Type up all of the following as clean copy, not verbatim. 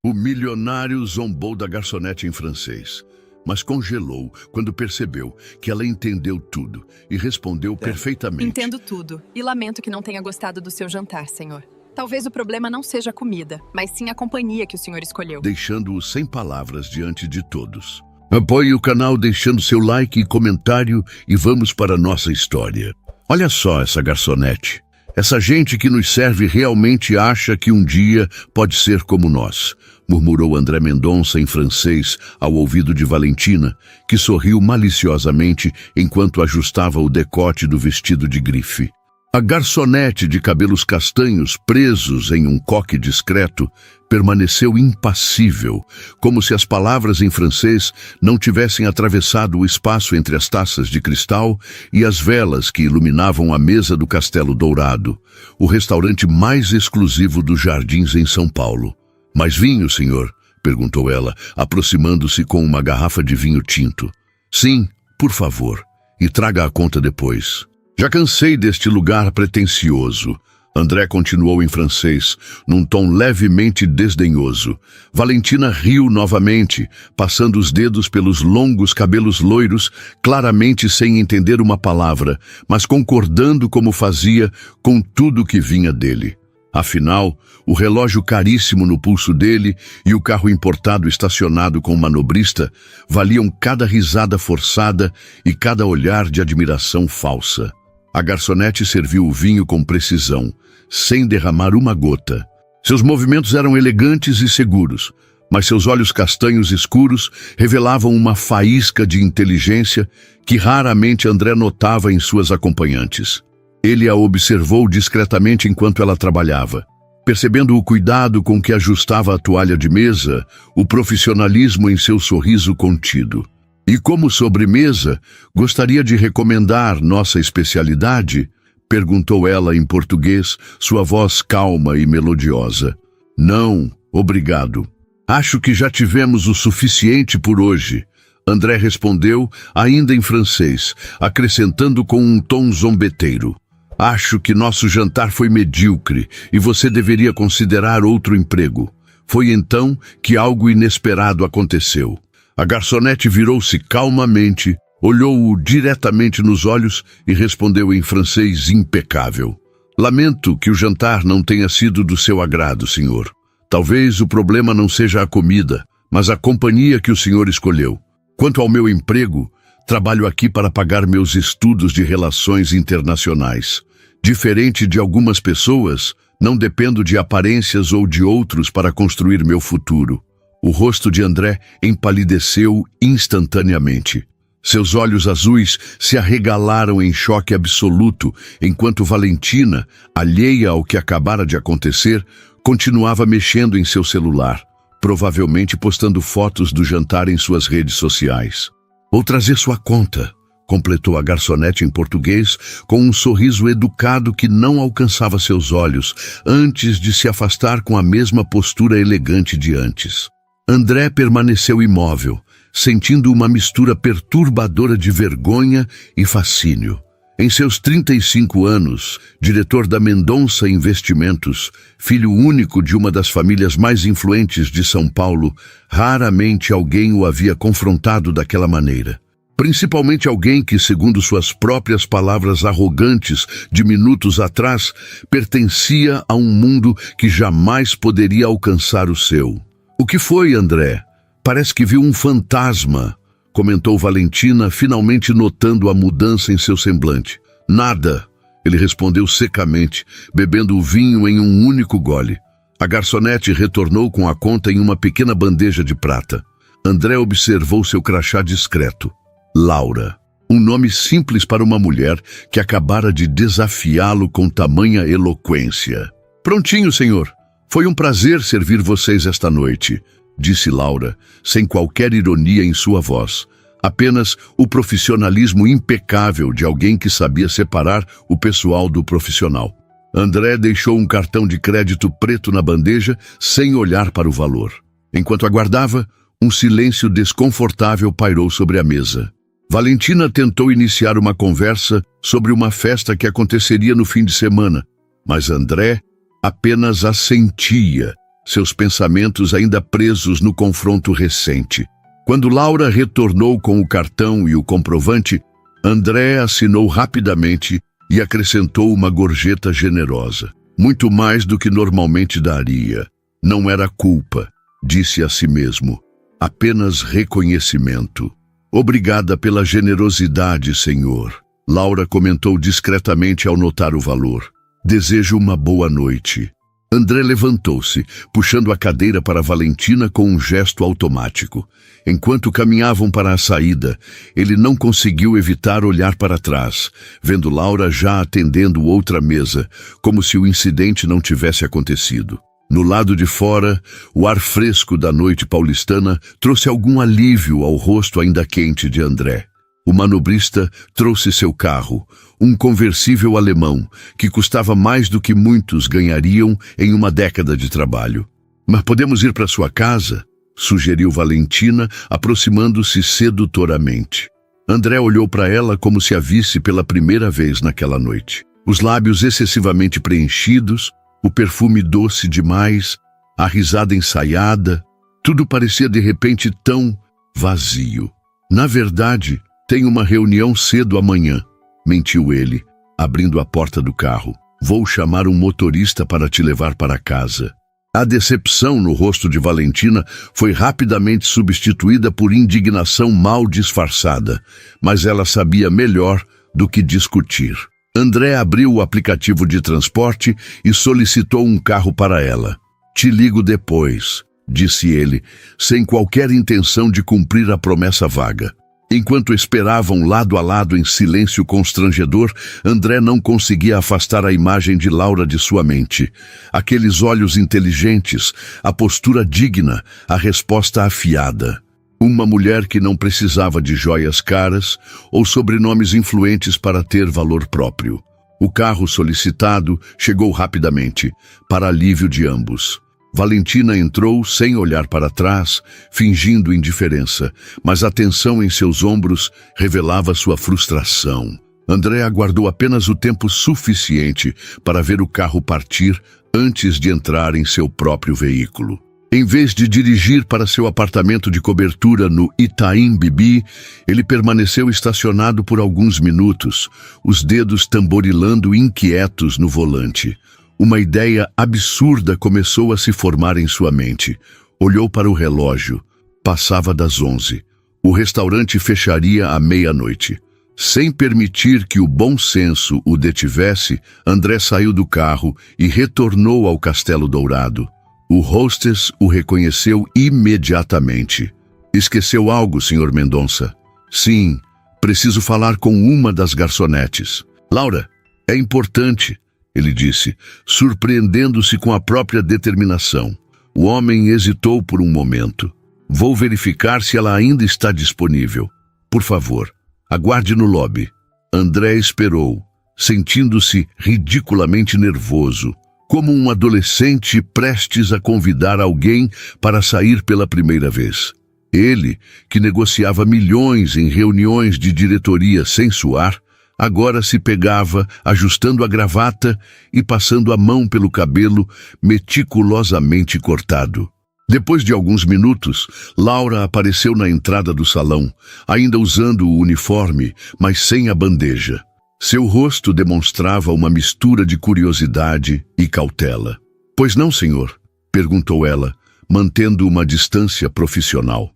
O milionário zombou da garçonete em francês, mas congelou quando percebeu que ela entendeu tudo e respondeu perfeitamente. Entendo tudo e lamento que não tenha gostado do seu jantar, senhor. Talvez o problema não seja a comida, mas sim a companhia que o senhor escolheu. Deixando-o sem palavras diante de todos. Apoie o canal deixando seu like e comentário e vamos para a nossa história. Olha só essa garçonete. Essa gente que nos serve realmente acha que um dia pode ser como nós, murmurou André Mendonça em francês ao ouvido de Valentina, que sorriu maliciosamente enquanto ajustava o decote do vestido de grife. A garçonete de cabelos castanhos presos em um coque discreto permaneceu impassível, como se as palavras em francês não tivessem atravessado o espaço entre as taças de cristal e as velas que iluminavam a mesa do Castelo Dourado, o restaurante mais exclusivo dos Jardins em São Paulo. "Mais vinho, senhor?" perguntou ela, aproximando-se com uma garrafa de vinho tinto. "Sim, por favor, e traga a conta depois." "Já cansei deste lugar pretensioso." André continuou em francês, num tom levemente desdenhoso. Valentina riu novamente, passando os dedos pelos longos cabelos loiros, claramente sem entender uma palavra, mas concordando como fazia com tudo que vinha dele. Afinal, o relógio caríssimo no pulso dele e o carro importado estacionado com o manobrista valiam cada risada forçada e cada olhar de admiração falsa. A garçonete serviu o vinho com precisão, sem derramar uma gota. Seus movimentos eram elegantes e seguros, mas seus olhos castanhos escuros revelavam uma faísca de inteligência que raramente André notava em suas acompanhantes. Ele a observou discretamente enquanto ela trabalhava. Percebendo o cuidado com que ajustava a toalha de mesa, o profissionalismo em seu sorriso contido. "E como sobremesa, gostaria de recomendar nossa especialidade?" perguntou ela em português, sua voz calma e melodiosa. "Não, obrigado. Acho que já tivemos o suficiente por hoje." André respondeu, ainda em francês, acrescentando com um tom zombeteiro. "Acho que nosso jantar foi medíocre e você deveria considerar outro emprego." Foi então que algo inesperado aconteceu. A garçonete virou-se calmamente, olhou-o diretamente nos olhos e respondeu em francês impecável. "Lamento que o jantar não tenha sido do seu agrado, senhor. Talvez o problema não seja a comida, mas a companhia que o senhor escolheu. Quanto ao meu emprego, trabalho aqui para pagar meus estudos de relações internacionais. Diferente de algumas pessoas, não dependo de aparências ou de outros para construir meu futuro." O rosto de André empalideceu instantaneamente. Seus olhos azuis se arregalaram em choque absoluto, enquanto Valentina, alheia ao que acabara de acontecer, continuava mexendo em seu celular, provavelmente postando fotos do jantar em suas redes sociais. "Vou trazer sua conta", completou a garçonete em português, com um sorriso educado que não alcançava seus olhos, antes de se afastar com a mesma postura elegante de antes. André permaneceu imóvel, sentindo uma mistura perturbadora de vergonha e fascínio. Em seus 35 anos, diretor da Mendonça Investimentos, filho único de uma das famílias mais influentes de São Paulo, raramente alguém o havia confrontado daquela maneira. Principalmente alguém que, segundo suas próprias palavras arrogantes de minutos atrás, pertencia a um mundo que jamais poderia alcançar o seu. "O que foi, André? Parece que viu um fantasma", comentou Valentina, finalmente notando a mudança em seu semblante. "Nada", ele respondeu secamente, bebendo o vinho em um único gole. A garçonete retornou com a conta em uma pequena bandeja de prata. André observou seu crachá discreto. Laura. Um nome simples para uma mulher que acabara de desafiá-lo com tamanha eloquência. "Prontinho, senhor. Foi um prazer servir vocês esta noite", disse Laura, sem qualquer ironia em sua voz. Apenas o profissionalismo impecável de alguém que sabia separar o pessoal do profissional. André deixou um cartão de crédito preto na bandeja, sem olhar para o valor. Enquanto aguardava, um silêncio desconfortável pairou sobre a mesa. Valentina tentou iniciar uma conversa sobre uma festa que aconteceria no fim de semana, mas André apenas assentia, seus pensamentos ainda presos no confronto recente. Quando Laura retornou com o cartão e o comprovante, André assinou rapidamente e acrescentou uma gorjeta generosa. Muito mais do que normalmente daria. Não era culpa, disse a si mesmo. Apenas reconhecimento. Obrigada pela generosidade, senhor. Laura comentou discretamente ao notar o valor. Desejo uma boa noite. André levantou-se, puxando a cadeira para Valentina com um gesto automático. Enquanto caminhavam para a saída, ele não conseguiu evitar olhar para trás, vendo Laura já atendendo outra mesa, como se o incidente não tivesse acontecido. No lado de fora, o ar fresco da noite paulistana trouxe algum alívio ao rosto ainda quente de André. O manobrista trouxe seu carro, um conversível alemão, que custava mais do que muitos ganhariam em uma década de trabalho. Mas podemos ir para sua casa? Sugeriu Valentina, aproximando-se sedutoramente. André olhou para ela como se a visse pela primeira vez naquela noite. Os lábios excessivamente preenchidos, o perfume doce demais, a risada ensaiada, tudo parecia de repente tão vazio. Na verdade, tenho uma reunião cedo amanhã, mentiu ele, abrindo a porta do carro. Vou chamar um motorista para te levar para casa. A decepção no rosto de Valentina foi rapidamente substituída por indignação mal disfarçada, mas ela sabia melhor do que discutir. André abriu o aplicativo de transporte e solicitou um carro para ela. Te ligo depois, disse ele, sem qualquer intenção de cumprir a promessa vaga. Enquanto esperavam lado a lado em silêncio constrangedor, André não conseguia afastar a imagem de Laura de sua mente. Aqueles olhos inteligentes, a postura digna, a resposta afiada. Uma mulher que não precisava de joias caras ou sobrenomes influentes para ter valor próprio. O carro solicitado chegou rapidamente, para alívio de ambos. Valentina entrou sem olhar para trás, fingindo indiferença, mas a tensão em seus ombros revelava sua frustração. André aguardou apenas o tempo suficiente para ver o carro partir antes de entrar em seu próprio veículo. Em vez de dirigir para seu apartamento de cobertura no Itaim Bibi, ele permaneceu estacionado por alguns minutos, os dedos tamborilando inquietos no volante. Uma ideia absurda começou a se formar em sua mente. Olhou para o relógio. Passava das 11. O restaurante fecharia à meia-noite. Sem permitir que o bom senso o detivesse, André saiu do carro e retornou ao Castelo Dourado. O hostess o reconheceu imediatamente. Esqueceu algo, Sr. Mendonça? Sim, preciso falar com uma das garçonetes. Laura, é importante, ele disse, surpreendendo-se com a própria determinação. O homem hesitou por um momento. Vou verificar se ela ainda está disponível. Por favor, aguarde no lobby. André esperou, sentindo-se ridiculamente nervoso, como um adolescente prestes a convidar alguém para sair pela primeira vez. Ele, que negociava milhões em reuniões de diretoria sem suar, agora se pegava ajustando a gravata e passando a mão pelo cabelo meticulosamente cortado. Depois de alguns minutos, Laura apareceu na entrada do salão, ainda usando o uniforme, mas sem a bandeja. Seu rosto demonstrava uma mistura de curiosidade e cautela. Pois não, senhor? Perguntou ela, mantendo uma distância profissional.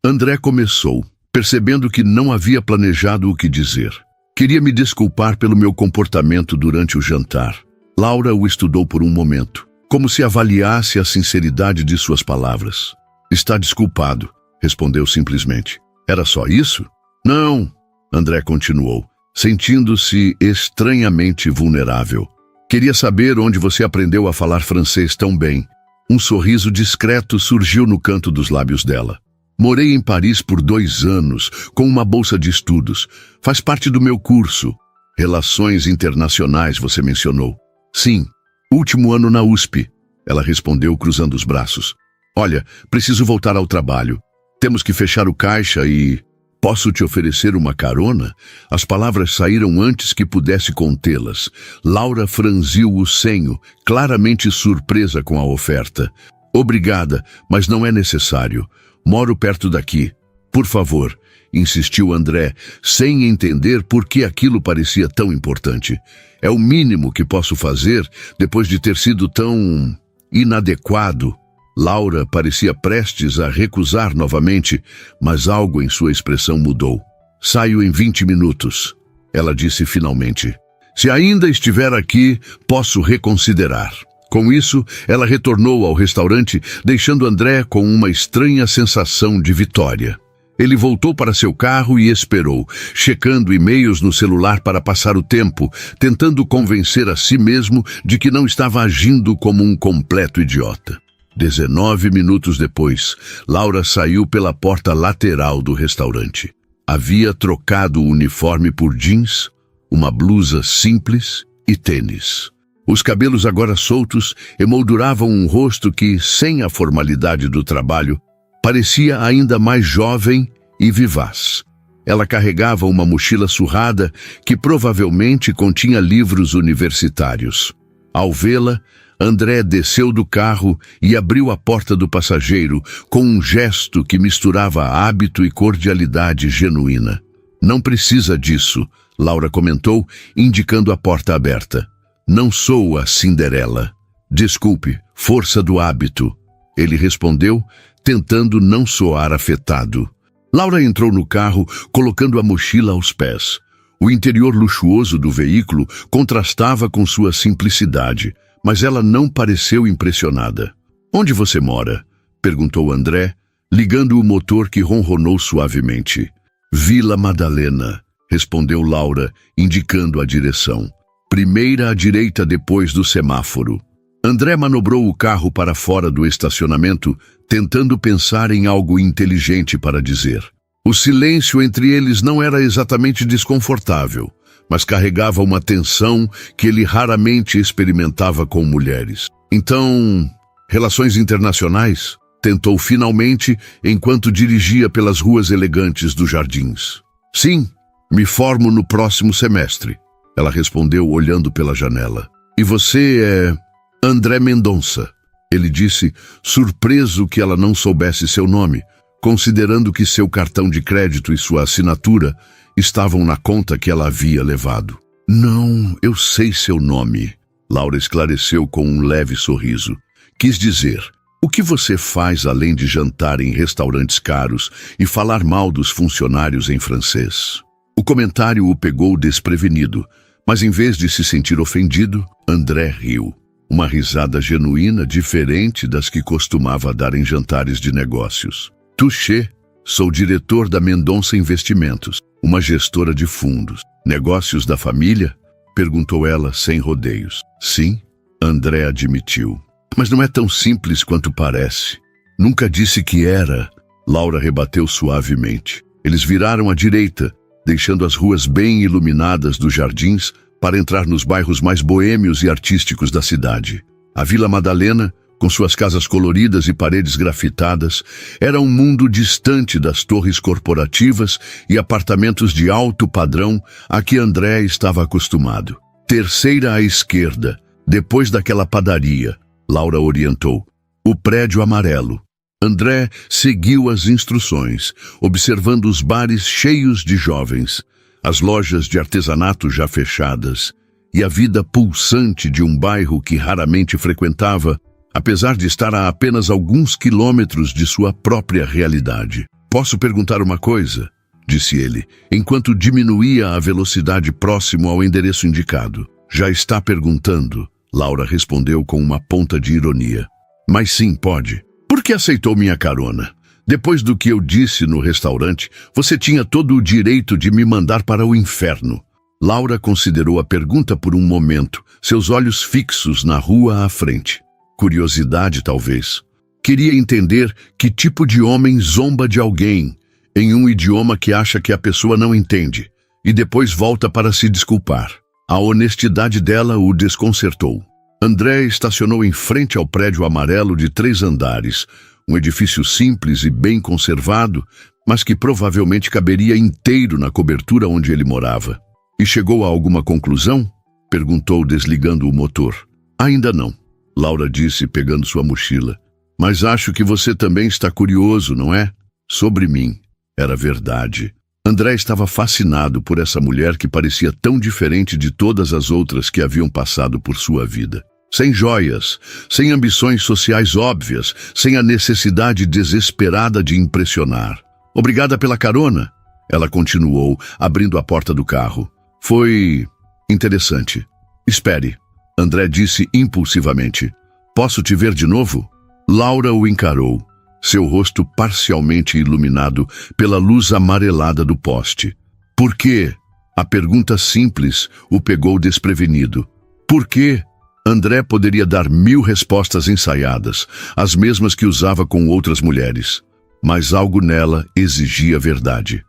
André começou, percebendo que não havia planejado o que dizer. Queria me desculpar pelo meu comportamento durante o jantar. Laura o estudou por um momento, como se avaliasse a sinceridade de suas palavras. Está desculpado, respondeu simplesmente. Era só isso? Não, André continuou, sentindo-se estranhamente vulnerável. Queria saber onde você aprendeu a falar francês tão bem. Um sorriso discreto surgiu no canto dos lábios dela. Morei em Paris por 2 anos, com uma bolsa de estudos. Faz parte do meu curso. Relações Internacionais, você mencionou. Sim, último ano na USP, ela respondeu cruzando os braços. Olha, preciso voltar ao trabalho. Temos que fechar o caixa e... Posso te oferecer uma carona? As palavras saíram antes que pudesse contê-las. Laura franziu o senho, claramente surpresa com a oferta. Obrigada, mas não é necessário. Moro perto daqui. Por favor, insistiu André, sem entender por que aquilo parecia tão importante. É o mínimo que posso fazer depois de ter sido tão inadequado. Laura parecia prestes a recusar novamente, mas algo em sua expressão mudou. Saio em 20 minutos, ela disse finalmente. Se ainda estiver aqui, posso reconsiderar. Com isso, ela retornou ao restaurante, deixando André com uma estranha sensação de vitória. Ele voltou para seu carro e esperou, checando e-mails no celular para passar o tempo, tentando convencer a si mesmo de que não estava agindo como um completo idiota. 19 minutos depois, Laura saiu pela porta lateral do restaurante. Havia trocado o uniforme por jeans, uma blusa simples e tênis. Os cabelos agora soltos emolduravam um rosto que, sem a formalidade do trabalho, parecia ainda mais jovem e vivaz. Ela carregava uma mochila surrada que provavelmente continha livros universitários. Ao vê-la, André desceu do carro e abriu a porta do passageiro com um gesto que misturava hábito e cordialidade genuína. Não precisa disso, Laura comentou, indicando a porta aberta. Não sou a Cinderela. Desculpe, força do hábito. Ele respondeu, tentando não soar afetado. Laura entrou no carro, colocando a mochila aos pés. O interior luxuoso do veículo contrastava com sua simplicidade, mas ela não pareceu impressionada. Onde você mora? Perguntou André, ligando o motor que ronronou suavemente. Vila Madalena, respondeu Laura, indicando a direção. Primeira à direita depois do semáforo. André manobrou o carro para fora do estacionamento, tentando pensar em algo inteligente para dizer. O silêncio entre eles não era exatamente desconfortável, mas carregava uma tensão que ele raramente experimentava com mulheres. Então, relações internacionais? Tentou finalmente, enquanto dirigia pelas ruas elegantes dos jardins. Sim, me formo no próximo semestre, ela respondeu olhando pela janela. E você é André Mendonça, ele disse, surpreso que ela não soubesse seu nome, considerando que seu cartão de crédito e sua assinatura estavam na conta que ela havia levado. Não, eu sei seu nome, Laura esclareceu com um leve sorriso. Quis dizer, o que você faz além de jantar em restaurantes caros e falar mal dos funcionários em francês? O comentário o pegou desprevenido, mas em vez de se sentir ofendido, André riu. Uma risada genuína diferente das que costumava dar em jantares de negócios. Touché, sou diretor da Mendonça Investimentos, uma gestora de fundos. Negócios da família? Perguntou ela sem rodeios. Sim, André admitiu. Mas não é tão simples quanto parece. Nunca disse que era, Laura rebateu suavemente. Eles viraram à direita, deixando as ruas bem iluminadas dos jardins para entrar nos bairros mais boêmios e artísticos da cidade. A Vila Madalena, com suas casas coloridas e paredes grafitadas, era um mundo distante das torres corporativas e apartamentos de alto padrão a que André estava acostumado. Terceira à esquerda, depois daquela padaria, Laura orientou. O prédio amarelo. André seguiu as instruções, observando os bares cheios de jovens, as lojas de artesanato já fechadas e a vida pulsante de um bairro que raramente frequentava, apesar de estar a apenas alguns quilômetros de sua própria realidade. Posso perguntar uma coisa? Disse ele, enquanto diminuía a velocidade próximo ao endereço indicado. Já está perguntando, Laura respondeu com uma ponta de ironia. Mas sim, pode. Por que aceitou minha carona? Depois do que eu disse no restaurante, você tinha todo o direito de me mandar para o inferno. Laura considerou a pergunta por um momento, seus olhos fixos na rua à frente. Curiosidade, talvez. Queria entender que tipo de homem zomba de alguém, em um idioma que acha que a pessoa não entende, e depois volta para se desculpar. A honestidade dela o desconcertou. André estacionou em frente ao prédio amarelo de 3 andares, Um edifício simples e bem conservado, mas que provavelmente caberia inteiro na cobertura onde ele morava. E chegou a alguma conclusão? Perguntou, desligando o motor. Ainda não, Laura disse, pegando sua mochila. Mas acho que você também está curioso, não é? Sobre mim. Era verdade. André estava fascinado por essa mulher que parecia tão diferente de todas as outras que haviam passado por sua vida. Sem joias, sem ambições sociais óbvias, sem a necessidade desesperada de impressionar. Obrigada pela carona, ela continuou, abrindo a porta do carro. Foi interessante. Espere, André disse impulsivamente. Posso te ver de novo? Laura o encarou, seu rosto parcialmente iluminado pela luz amarelada do poste. Por quê? A pergunta simples o pegou desprevenido. Por quê? André poderia dar 1000 respostas ensaiadas, as mesmas que usava com outras mulheres. Mas algo nela exigia verdade.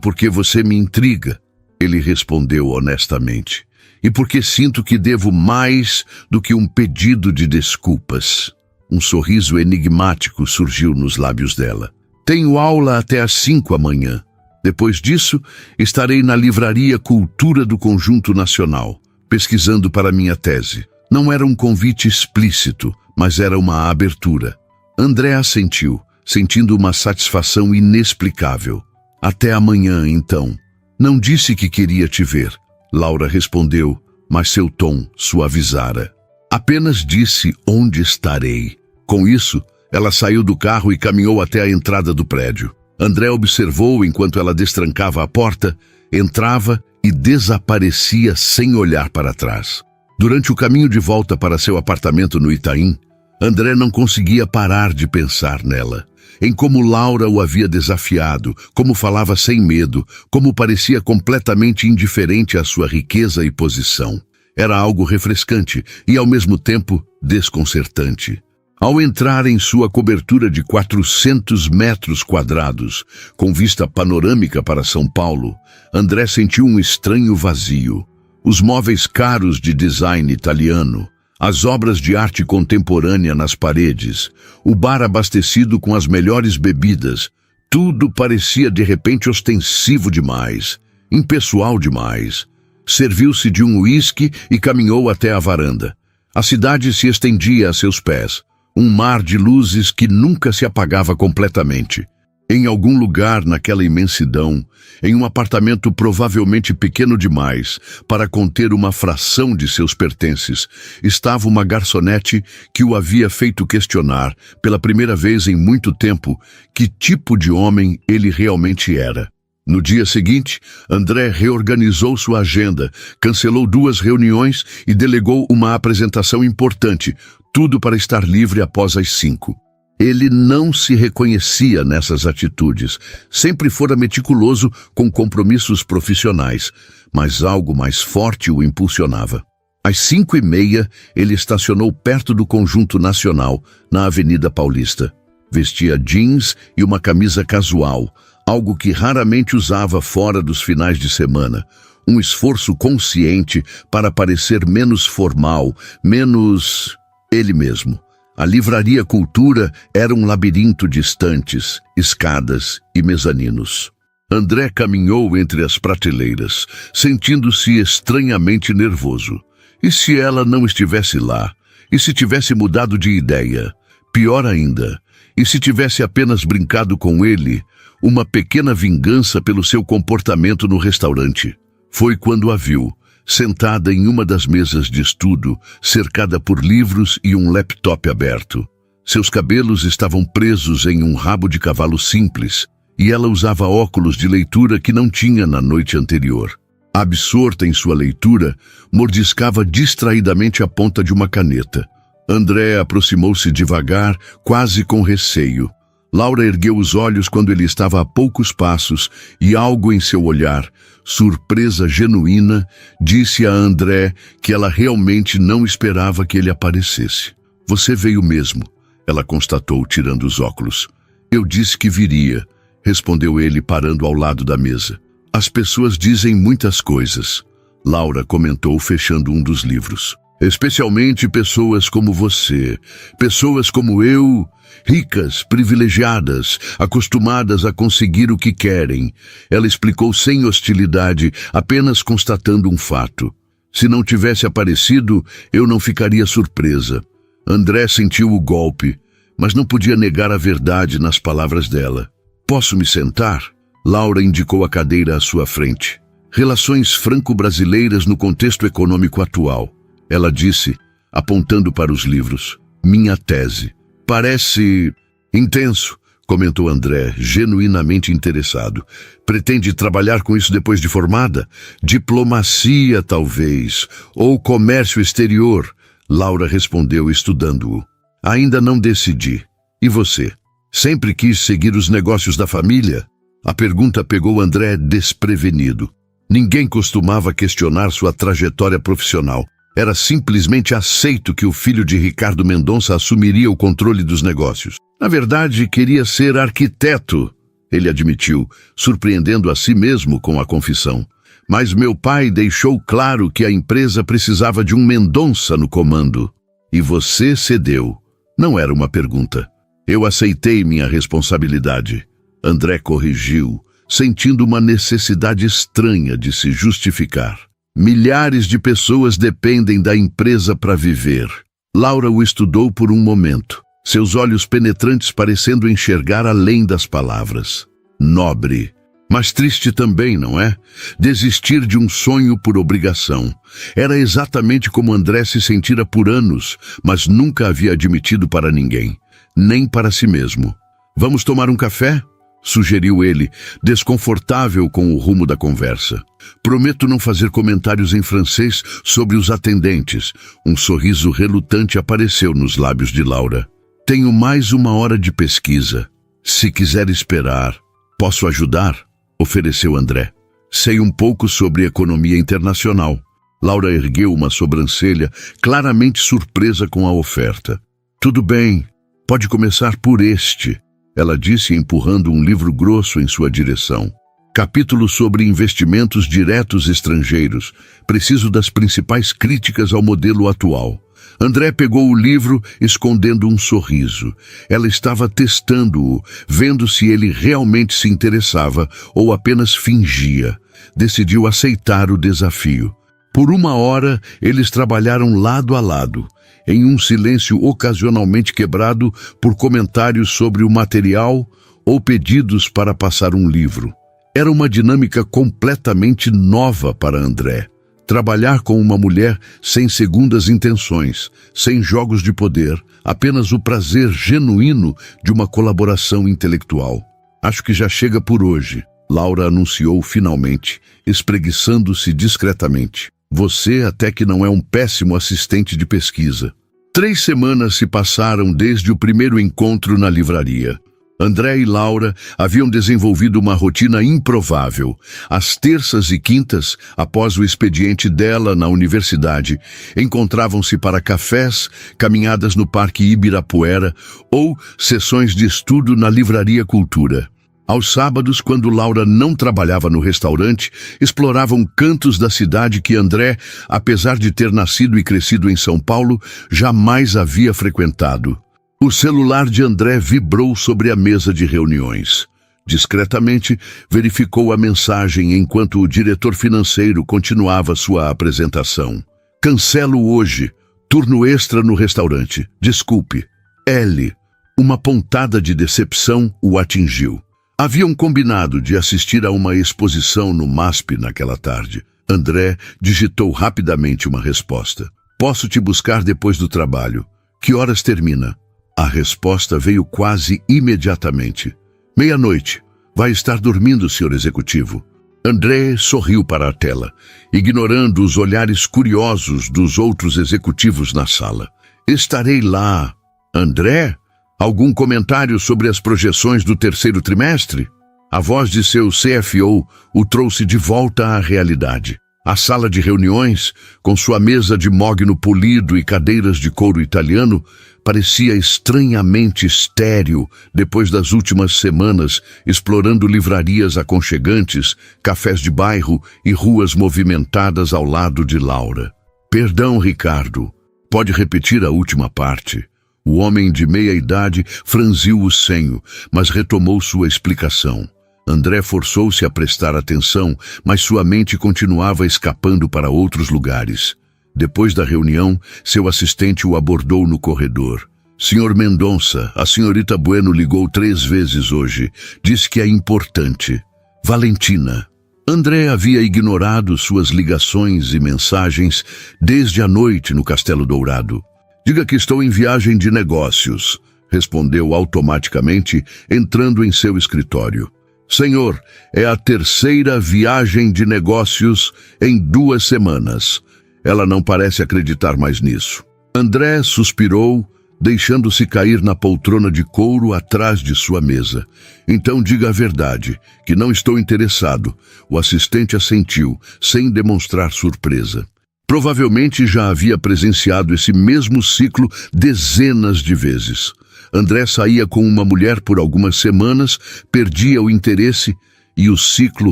Porque você me intriga, ele respondeu honestamente. E porque sinto que devo mais do que um pedido de desculpas. Um sorriso enigmático surgiu nos lábios dela. Tenho aula até às 5 amanhã. Depois disso, estarei na livraria Cultura do Conjunto Nacional, pesquisando para minha tese. Não era um convite explícito, mas era uma abertura. André assentiu, sentindo uma satisfação inexplicável. Até amanhã, então. Não disse que queria te ver, Laura respondeu, mas seu tom suavizara. Apenas disse onde estarei. Com isso, ela saiu do carro e caminhou até a entrada do prédio. André observou enquanto ela destrancava a porta, entrava e desaparecia sem olhar para trás. Durante o caminho de volta para seu apartamento no Itaim, André não conseguia parar de pensar nela, em como Laura o havia desafiado, como falava sem medo, como parecia completamente indiferente à sua riqueza e posição. Era algo refrescante e, ao mesmo tempo, desconcertante. Ao entrar em sua cobertura de 400 metros quadrados, com vista panorâmica para São Paulo, André sentiu um estranho vazio. Os móveis caros de design italiano, as obras de arte contemporânea nas paredes, o bar abastecido com as melhores bebidas, tudo parecia de repente ostensivo demais, impessoal demais. Serviu-se de um uísque e caminhou até a varanda. A cidade se estendia a seus pés, um mar de luzes que nunca se apagava completamente. Em algum lugar naquela imensidão, em um apartamento provavelmente pequeno demais para conter uma fração de seus pertences, estava uma garçonete que o havia feito questionar, pela primeira vez em muito tempo, que tipo de homem ele realmente era. No dia seguinte, André reorganizou sua agenda, cancelou 2 reuniões e delegou uma apresentação importante, tudo para estar livre após as 5. Ele não se reconhecia nessas atitudes, sempre fora meticuloso com compromissos profissionais, mas algo mais forte o impulsionava. Às 5h30, ele estacionou perto do Conjunto Nacional, na Avenida Paulista. Vestia jeans e uma camisa casual, algo que raramente usava fora dos finais de semana. Um esforço consciente para parecer menos formal, menos ele mesmo. A livraria Cultura era um labirinto de estantes, escadas e mezaninos. André caminhou entre as prateleiras, sentindo-se estranhamente nervoso. E se ela não estivesse lá? E se tivesse mudado de ideia? Pior ainda, e se tivesse apenas brincado com ele, uma pequena vingança pelo seu comportamento no restaurante? Foi quando a viu, sentada em uma das mesas de estudo, cercada por livros e um laptop aberto. Seus cabelos estavam presos em um rabo de cavalo simples, e ela usava óculos de leitura que não tinha na noite anterior. Absorta em sua leitura, mordiscava distraidamente a ponta de uma caneta. André aproximou-se devagar, quase com receio. Laura ergueu os olhos quando ele estava a poucos passos e algo em seu olhar, surpresa genuína, disse a André que ela realmente não esperava que ele aparecesse. Você veio mesmo, ela constatou, tirando os óculos. Eu disse que viria, respondeu ele, parando ao lado da mesa. As pessoas dizem muitas coisas, Laura comentou, fechando um dos livros. Especialmente pessoas como você, pessoas como eu, ricas, privilegiadas, acostumadas a conseguir o que querem. Ela explicou sem hostilidade, apenas constatando um fato. Se não tivesse aparecido, eu não ficaria surpresa. André sentiu o golpe, mas não podia negar a verdade nas palavras dela. Posso me sentar? Laura indicou a cadeira à sua frente. Relações franco-brasileiras no contexto econômico atual. Ela disse, apontando para os livros. Minha tese. Parece intenso, comentou André, genuinamente interessado. Pretende trabalhar com isso depois de formada? Diplomacia, talvez, ou comércio exterior, Laura respondeu, estudando-o. Ainda não decidi. E você? Sempre quis seguir os negócios da família? A pergunta pegou André desprevenido. Ninguém costumava questionar sua trajetória profissional. Era simplesmente aceito que o filho de Ricardo Mendonça assumiria o controle dos negócios. Na verdade, queria ser arquiteto, ele admitiu, surpreendendo a si mesmo com a confissão. Mas meu pai deixou claro que a empresa precisava de um Mendonça no comando. E você cedeu. Não era uma pergunta. Eu aceitei minha responsabilidade. André corrigiu, sentindo uma necessidade estranha de se justificar. Milhares de pessoas dependem da empresa para viver. Laura o estudou por um momento, seus olhos penetrantes parecendo enxergar além das palavras. Nobre, mas triste também, não é? Desistir de um sonho por obrigação. Era exatamente como André se sentira por anos, mas nunca havia admitido para ninguém, nem para si mesmo. Vamos tomar um café? Sugeriu ele, desconfortável com o rumo da conversa. Prometo não fazer comentários em francês sobre os atendentes. Um sorriso relutante apareceu nos lábios de Laura. Tenho mais 1 hora de pesquisa. Se quiser esperar, posso ajudar? Ofereceu André. Sei um pouco sobre economia internacional. Laura ergueu uma sobrancelha, claramente surpresa com a oferta. Tudo bem, pode começar por este. Ela disse, empurrando um livro grosso em sua direção. Capítulo sobre investimentos diretos estrangeiros. Preciso das principais críticas ao modelo atual. André pegou o livro, escondendo um sorriso. Ela estava testando-o, vendo se ele realmente se interessava ou apenas fingia. Decidiu aceitar o desafio. Por 1 hora, eles trabalharam lado a lado, em um silêncio ocasionalmente quebrado por comentários sobre o material ou pedidos para passar um livro. Era uma dinâmica completamente nova para André. Trabalhar com uma mulher sem segundas intenções, sem jogos de poder, apenas o prazer genuíno de uma colaboração intelectual. Acho que já chega por hoje, Laura anunciou finalmente, espreguiçando-se discretamente. Você até que não é um péssimo assistente de pesquisa. 3 semanas se passaram desde o primeiro encontro na livraria. André e Laura haviam desenvolvido uma rotina improvável. Às terças e quintas, após o expediente dela na universidade, encontravam-se para cafés, caminhadas no Parque Ibirapuera ou sessões de estudo na Livraria Cultura. Aos sábados, quando Laura não trabalhava no restaurante, exploravam cantos da cidade que André, apesar de ter nascido e crescido em São Paulo, jamais havia frequentado. O celular de André vibrou sobre a mesa de reuniões. Discretamente, verificou a mensagem enquanto o diretor financeiro continuava sua apresentação. Cancelo hoje. Turno extra no restaurante. Desculpe. L. Uma pontada de decepção o atingiu. Haviam combinado de assistir a uma exposição no MASP naquela tarde. André digitou rapidamente uma resposta. Posso te buscar depois do trabalho. Que horas termina? A resposta veio quase imediatamente. 00:30. Vai estar dormindo, senhor executivo. André sorriu para a tela, ignorando os olhares curiosos dos outros executivos na sala. Estarei lá. André? Algum comentário sobre as projeções do 3º trimestre? A voz de seu CFO o trouxe de volta à realidade. A sala de reuniões, com sua mesa de mogno polido e cadeiras de couro italiano, parecia estranhamente estéril depois das últimas semanas explorando livrarias aconchegantes, cafés de bairro e ruas movimentadas ao lado de Laura. Perdão, Ricardo. Pode repetir a última parte. O homem de meia idade franziu o senho, mas retomou sua explicação. André forçou-se a prestar atenção, mas sua mente continuava escapando para outros lugares. Depois da reunião, seu assistente o abordou no corredor. Senhor Mendonça, a senhorita Bueno ligou 3 vezes hoje. Disse que é importante. Valentina. André havia ignorado suas ligações e mensagens desde a noite no Castelo Dourado. Diga que estou em viagem de negócios, respondeu automaticamente, entrando em seu escritório. Senhor, é a 3ª viagem de negócios em 2 semanas. Ela não parece acreditar mais nisso. André suspirou, deixando-se cair na poltrona de couro atrás de sua mesa. Então diga a verdade, que não estou interessado. O assistente assentiu, sem demonstrar surpresa. Provavelmente já havia presenciado esse mesmo ciclo dezenas de vezes. André saía com uma mulher por algumas semanas, perdia o interesse e o ciclo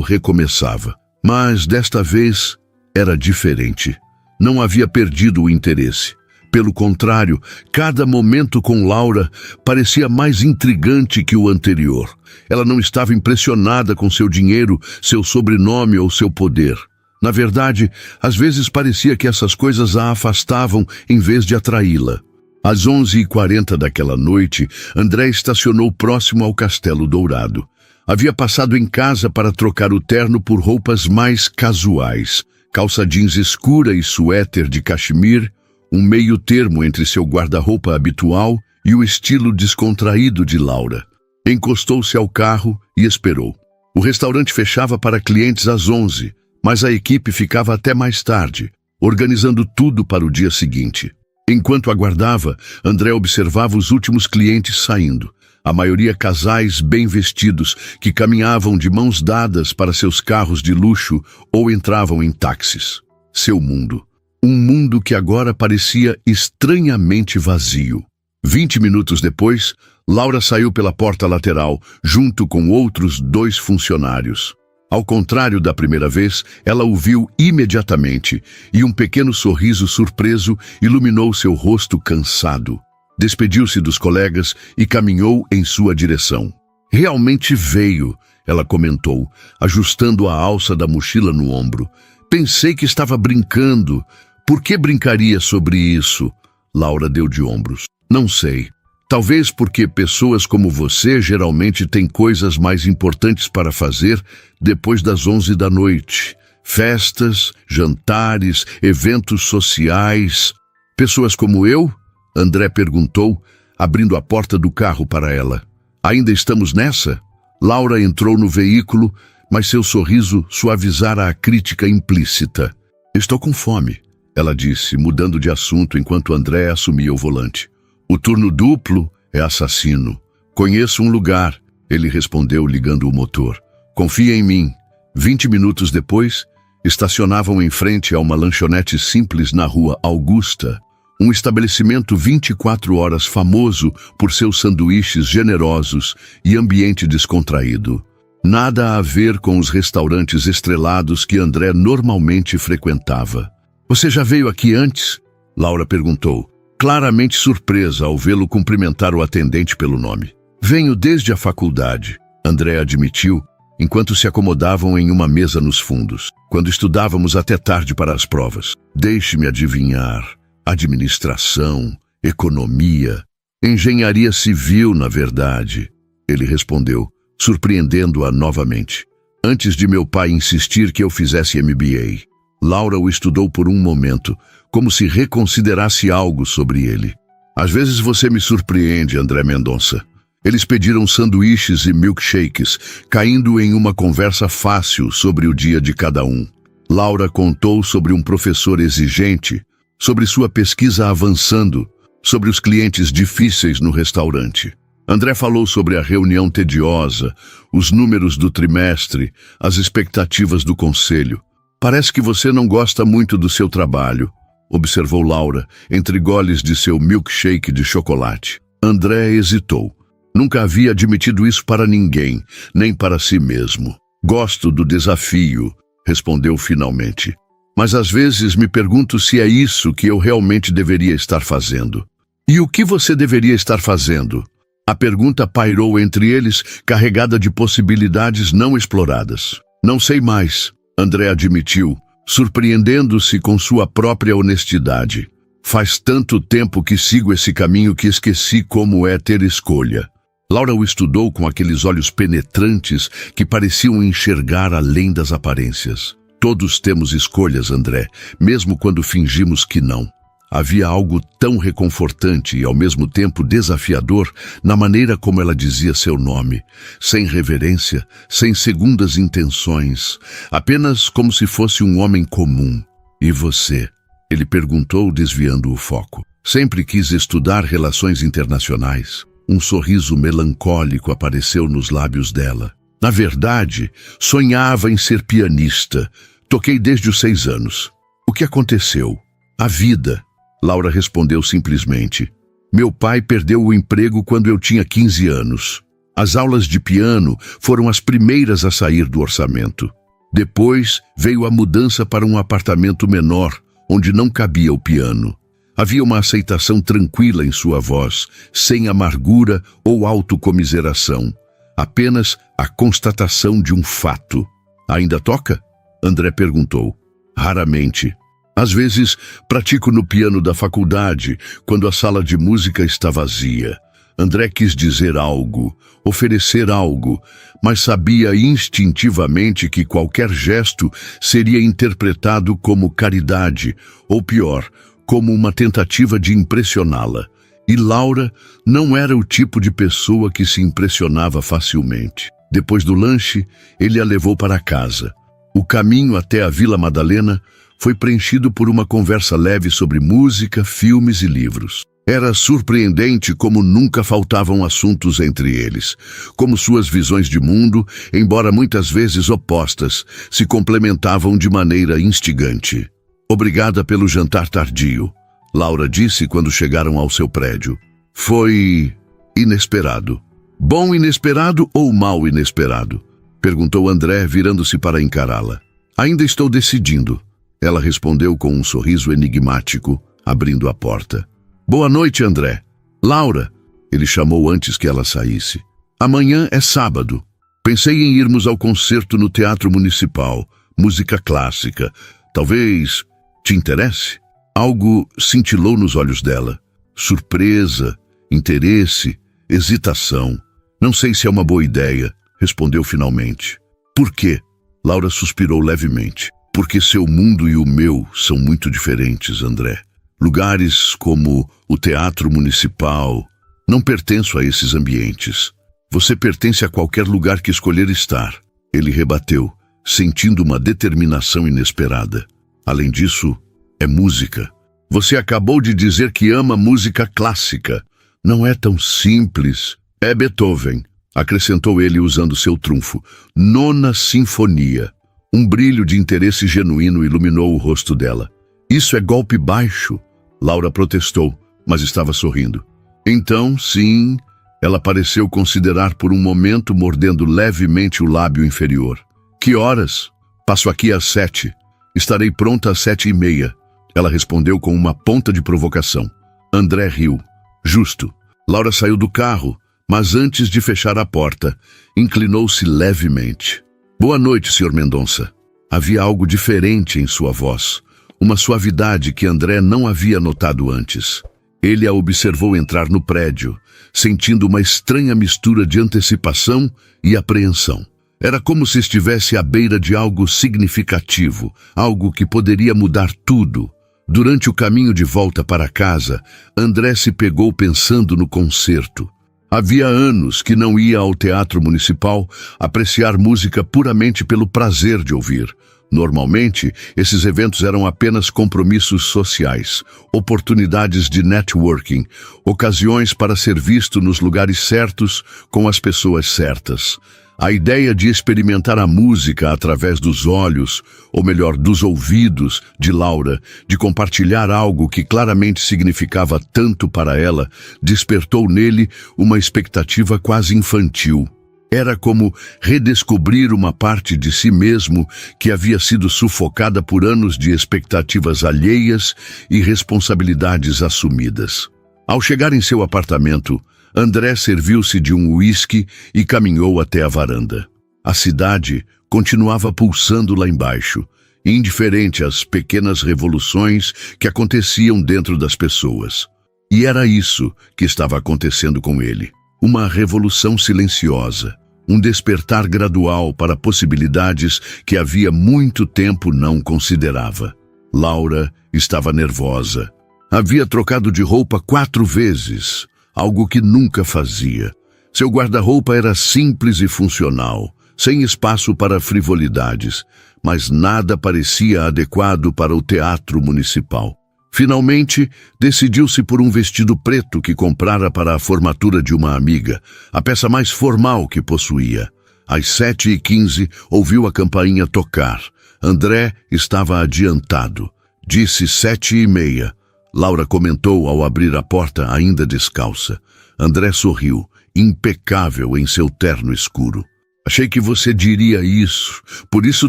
recomeçava. Mas desta vez era diferente. Não havia perdido o interesse. Pelo contrário, cada momento com Laura parecia mais intrigante que o anterior. Ela não estava impressionada com seu dinheiro, seu sobrenome ou seu poder. Na verdade, às vezes parecia que essas coisas a afastavam em vez de atraí-la. Às 11h40 daquela noite, André estacionou próximo ao Castelo Dourado. Havia passado em casa para trocar o terno por roupas mais casuais. Calça jeans escura e suéter de cachemir, um meio termo entre seu guarda-roupa habitual e o estilo descontraído de Laura. Encostou-se ao carro e esperou. O restaurante fechava para clientes às 11h, mas a equipe ficava até mais tarde, organizando tudo para o dia seguinte. Enquanto aguardava, André observava os últimos clientes saindo. A maioria casais bem vestidos que caminhavam de mãos dadas para seus carros de luxo ou entravam em táxis. Seu mundo. Um mundo que agora parecia estranhamente vazio. 20 minutos depois, Laura saiu pela porta lateral, junto com outros 2 funcionários. Ao contrário da primeira vez, ela o viu imediatamente, e um pequeno sorriso surpreso iluminou seu rosto cansado. Despediu-se dos colegas e caminhou em sua direção. Realmente veio, ela comentou, ajustando a alça da mochila no ombro. Pensei que estava brincando. Por que brincaria sobre isso? Laura deu de ombros. Não sei. Talvez porque pessoas como você geralmente têm coisas mais importantes para fazer depois das 11 da noite. Festas, jantares, eventos sociais. Pessoas como eu? André perguntou, abrindo a porta do carro para ela. Ainda estamos nessa? Laura entrou no veículo, mas seu sorriso suavizara a crítica implícita. Estou com fome, ela disse, mudando de assunto enquanto André assumia o volante. O turno duplo é assassino. Conheço um lugar, ele respondeu ligando o motor. Confia em mim. 20 minutos depois, estacionavam em frente a uma lanchonete simples na rua Augusta, um estabelecimento 24 horas famoso por seus sanduíches generosos e ambiente descontraído. Nada a ver com os restaurantes estrelados que André normalmente frequentava. Você já veio aqui antes? Laura perguntou, claramente surpresa ao vê-lo cumprimentar o atendente pelo nome. Venho desde a faculdade, André admitiu, enquanto se acomodavam em uma mesa nos fundos, quando estudávamos até tarde para as provas. Deixe-me adivinhar. Administração, economia, engenharia civil, na verdade, ele respondeu, surpreendendo-a novamente. Antes de meu pai insistir que eu fizesse MBA. Laura o estudou por um momento, como se reconsiderasse algo sobre ele. Às vezes você me surpreende, André Mendonça. Eles pediram sanduíches e milkshakes, caindo em uma conversa fácil sobre o dia de cada um. Laura contou sobre um professor exigente, sobre sua pesquisa avançando, sobre os clientes difíceis no restaurante. André falou sobre a reunião tediosa, os números do trimestre, as expectativas do conselho. Parece que você não gosta muito do seu trabalho, observou Laura, entre goles de seu milkshake de chocolate. André hesitou. Nunca havia admitido isso para ninguém, nem para si mesmo. Gosto do desafio, respondeu finalmente. Mas às vezes me pergunto se é isso que eu realmente deveria estar fazendo. E o que você deveria estar fazendo? A pergunta pairou entre eles, carregada de possibilidades não exploradas. Não sei mais, André admitiu, surpreendendo-se com sua própria honestidade. Faz tanto tempo que sigo esse caminho que esqueci como é ter escolha. Laura o estudou com aqueles olhos penetrantes que pareciam enxergar além das aparências. Todos temos escolhas, André, mesmo quando fingimos que não. Havia algo tão reconfortante e ao mesmo tempo desafiador na maneira como ela dizia seu nome, sem reverência, sem segundas intenções, apenas como se fosse um homem comum. E você? Ele perguntou, desviando o foco. Sempre quis estudar relações internacionais. Um sorriso melancólico apareceu nos lábios dela. Na verdade, sonhava em ser pianista. Toquei desde os 6 anos. O que aconteceu? A vida. Laura respondeu simplesmente. Meu pai perdeu o emprego quando eu tinha 15 anos. As aulas de piano foram as primeiras a sair do orçamento. Depois veio a mudança para um apartamento menor, onde não cabia o piano. Havia uma aceitação tranquila em sua voz, sem amargura ou autocomiseração. Apenas a constatação de um fato. Ainda toca? André perguntou. Raramente. Às vezes, pratico no piano da faculdade, quando a sala de música está vazia. André quis dizer algo, oferecer algo, mas sabia instintivamente que qualquer gesto seria interpretado como caridade, ou pior, como uma tentativa de impressioná-la. E Laura não era o tipo de pessoa que se impressionava facilmente. Depois do lanche, ele a levou para casa. O caminho até a Vila Madalena foi preenchido por uma conversa leve sobre música, filmes e livros. Era surpreendente como nunca faltavam assuntos entre eles, como suas visões de mundo, embora muitas vezes opostas, se complementavam de maneira instigante. Obrigada pelo jantar tardio, Laura disse quando chegaram ao seu prédio. Foi inesperado. Bom inesperado ou mal inesperado? Perguntou André, virando-se para encará-la. Ainda estou decidindo. Ela respondeu com um sorriso enigmático, abrindo a porta. Boa noite, André. Laura, ele chamou antes que ela saísse. Amanhã é sábado. Pensei em irmos ao concerto no Teatro Municipal, música clássica. Talvez te interesse? Algo cintilou nos olhos dela. Surpresa, interesse, hesitação. Não sei se é uma boa ideia, respondeu finalmente. Por quê? Laura suspirou levemente. Porque seu mundo e o meu são muito diferentes, André. Lugares como o Teatro Municipal. Não pertenço a esses ambientes. Você pertence a qualquer lugar que escolher estar. Ele rebateu, sentindo uma determinação inesperada. Além disso, é música. Você acabou de dizer que ama música clássica. Não é tão simples. É Beethoven, acrescentou ele usando seu trunfo. Nona Sinfonia. Um brilho de interesse genuíno iluminou o rosto dela. Isso é golpe baixo, Laura protestou, mas estava sorrindo. Então, sim, ela pareceu considerar por um momento, mordendo levemente o lábio inferior. Que horas? Passo aqui às 7. Estarei pronta às 7:30. Ela respondeu com uma ponta de provocação. André riu. Justo. Laura saiu do carro, mas antes de fechar a porta, inclinou-se levemente. Boa noite, Sr. Mendonça. Havia algo diferente em sua voz, uma suavidade que André não havia notado antes. Ele a observou entrar no prédio, sentindo uma estranha mistura de antecipação e apreensão. Era como se estivesse à beira de algo significativo, algo que poderia mudar tudo. Durante o caminho de volta para casa, André se pegou pensando no concerto. Havia anos que não ia ao Teatro Municipal apreciar música puramente pelo prazer de ouvir. Normalmente, esses eventos eram apenas compromissos sociais, oportunidades de networking, ocasiões para ser visto nos lugares certos com as pessoas certas. A ideia de experimentar a música através dos olhos, ou melhor, dos ouvidos, de Laura, de compartilhar algo que claramente significava tanto para ela, despertou nele uma expectativa quase infantil. Era como redescobrir uma parte de si mesmo que havia sido sufocada por anos de expectativas alheias e responsabilidades assumidas. Ao chegar em seu apartamento, André serviu-se de um uísque e caminhou até a varanda. A cidade continuava pulsando lá embaixo, indiferente às pequenas revoluções que aconteciam dentro das pessoas. E era isso que estava acontecendo com ele. Uma revolução silenciosa, um despertar gradual para possibilidades que havia muito tempo não considerava. Laura estava nervosa. Havia trocado de roupa 4 vezes, algo que nunca fazia. Seu guarda-roupa era simples e funcional, sem espaço para frivolidades, mas nada parecia adequado para o teatro municipal. Finalmente, decidiu-se por um vestido preto que comprara para a formatura de uma amiga, a peça mais formal que possuía. Às 7h15, ouviu a campainha tocar. André estava adiantado. Disse 7h30. Laura comentou ao abrir a porta, ainda descalça. André sorriu, impecável em seu terno escuro. Achei que você diria isso, por isso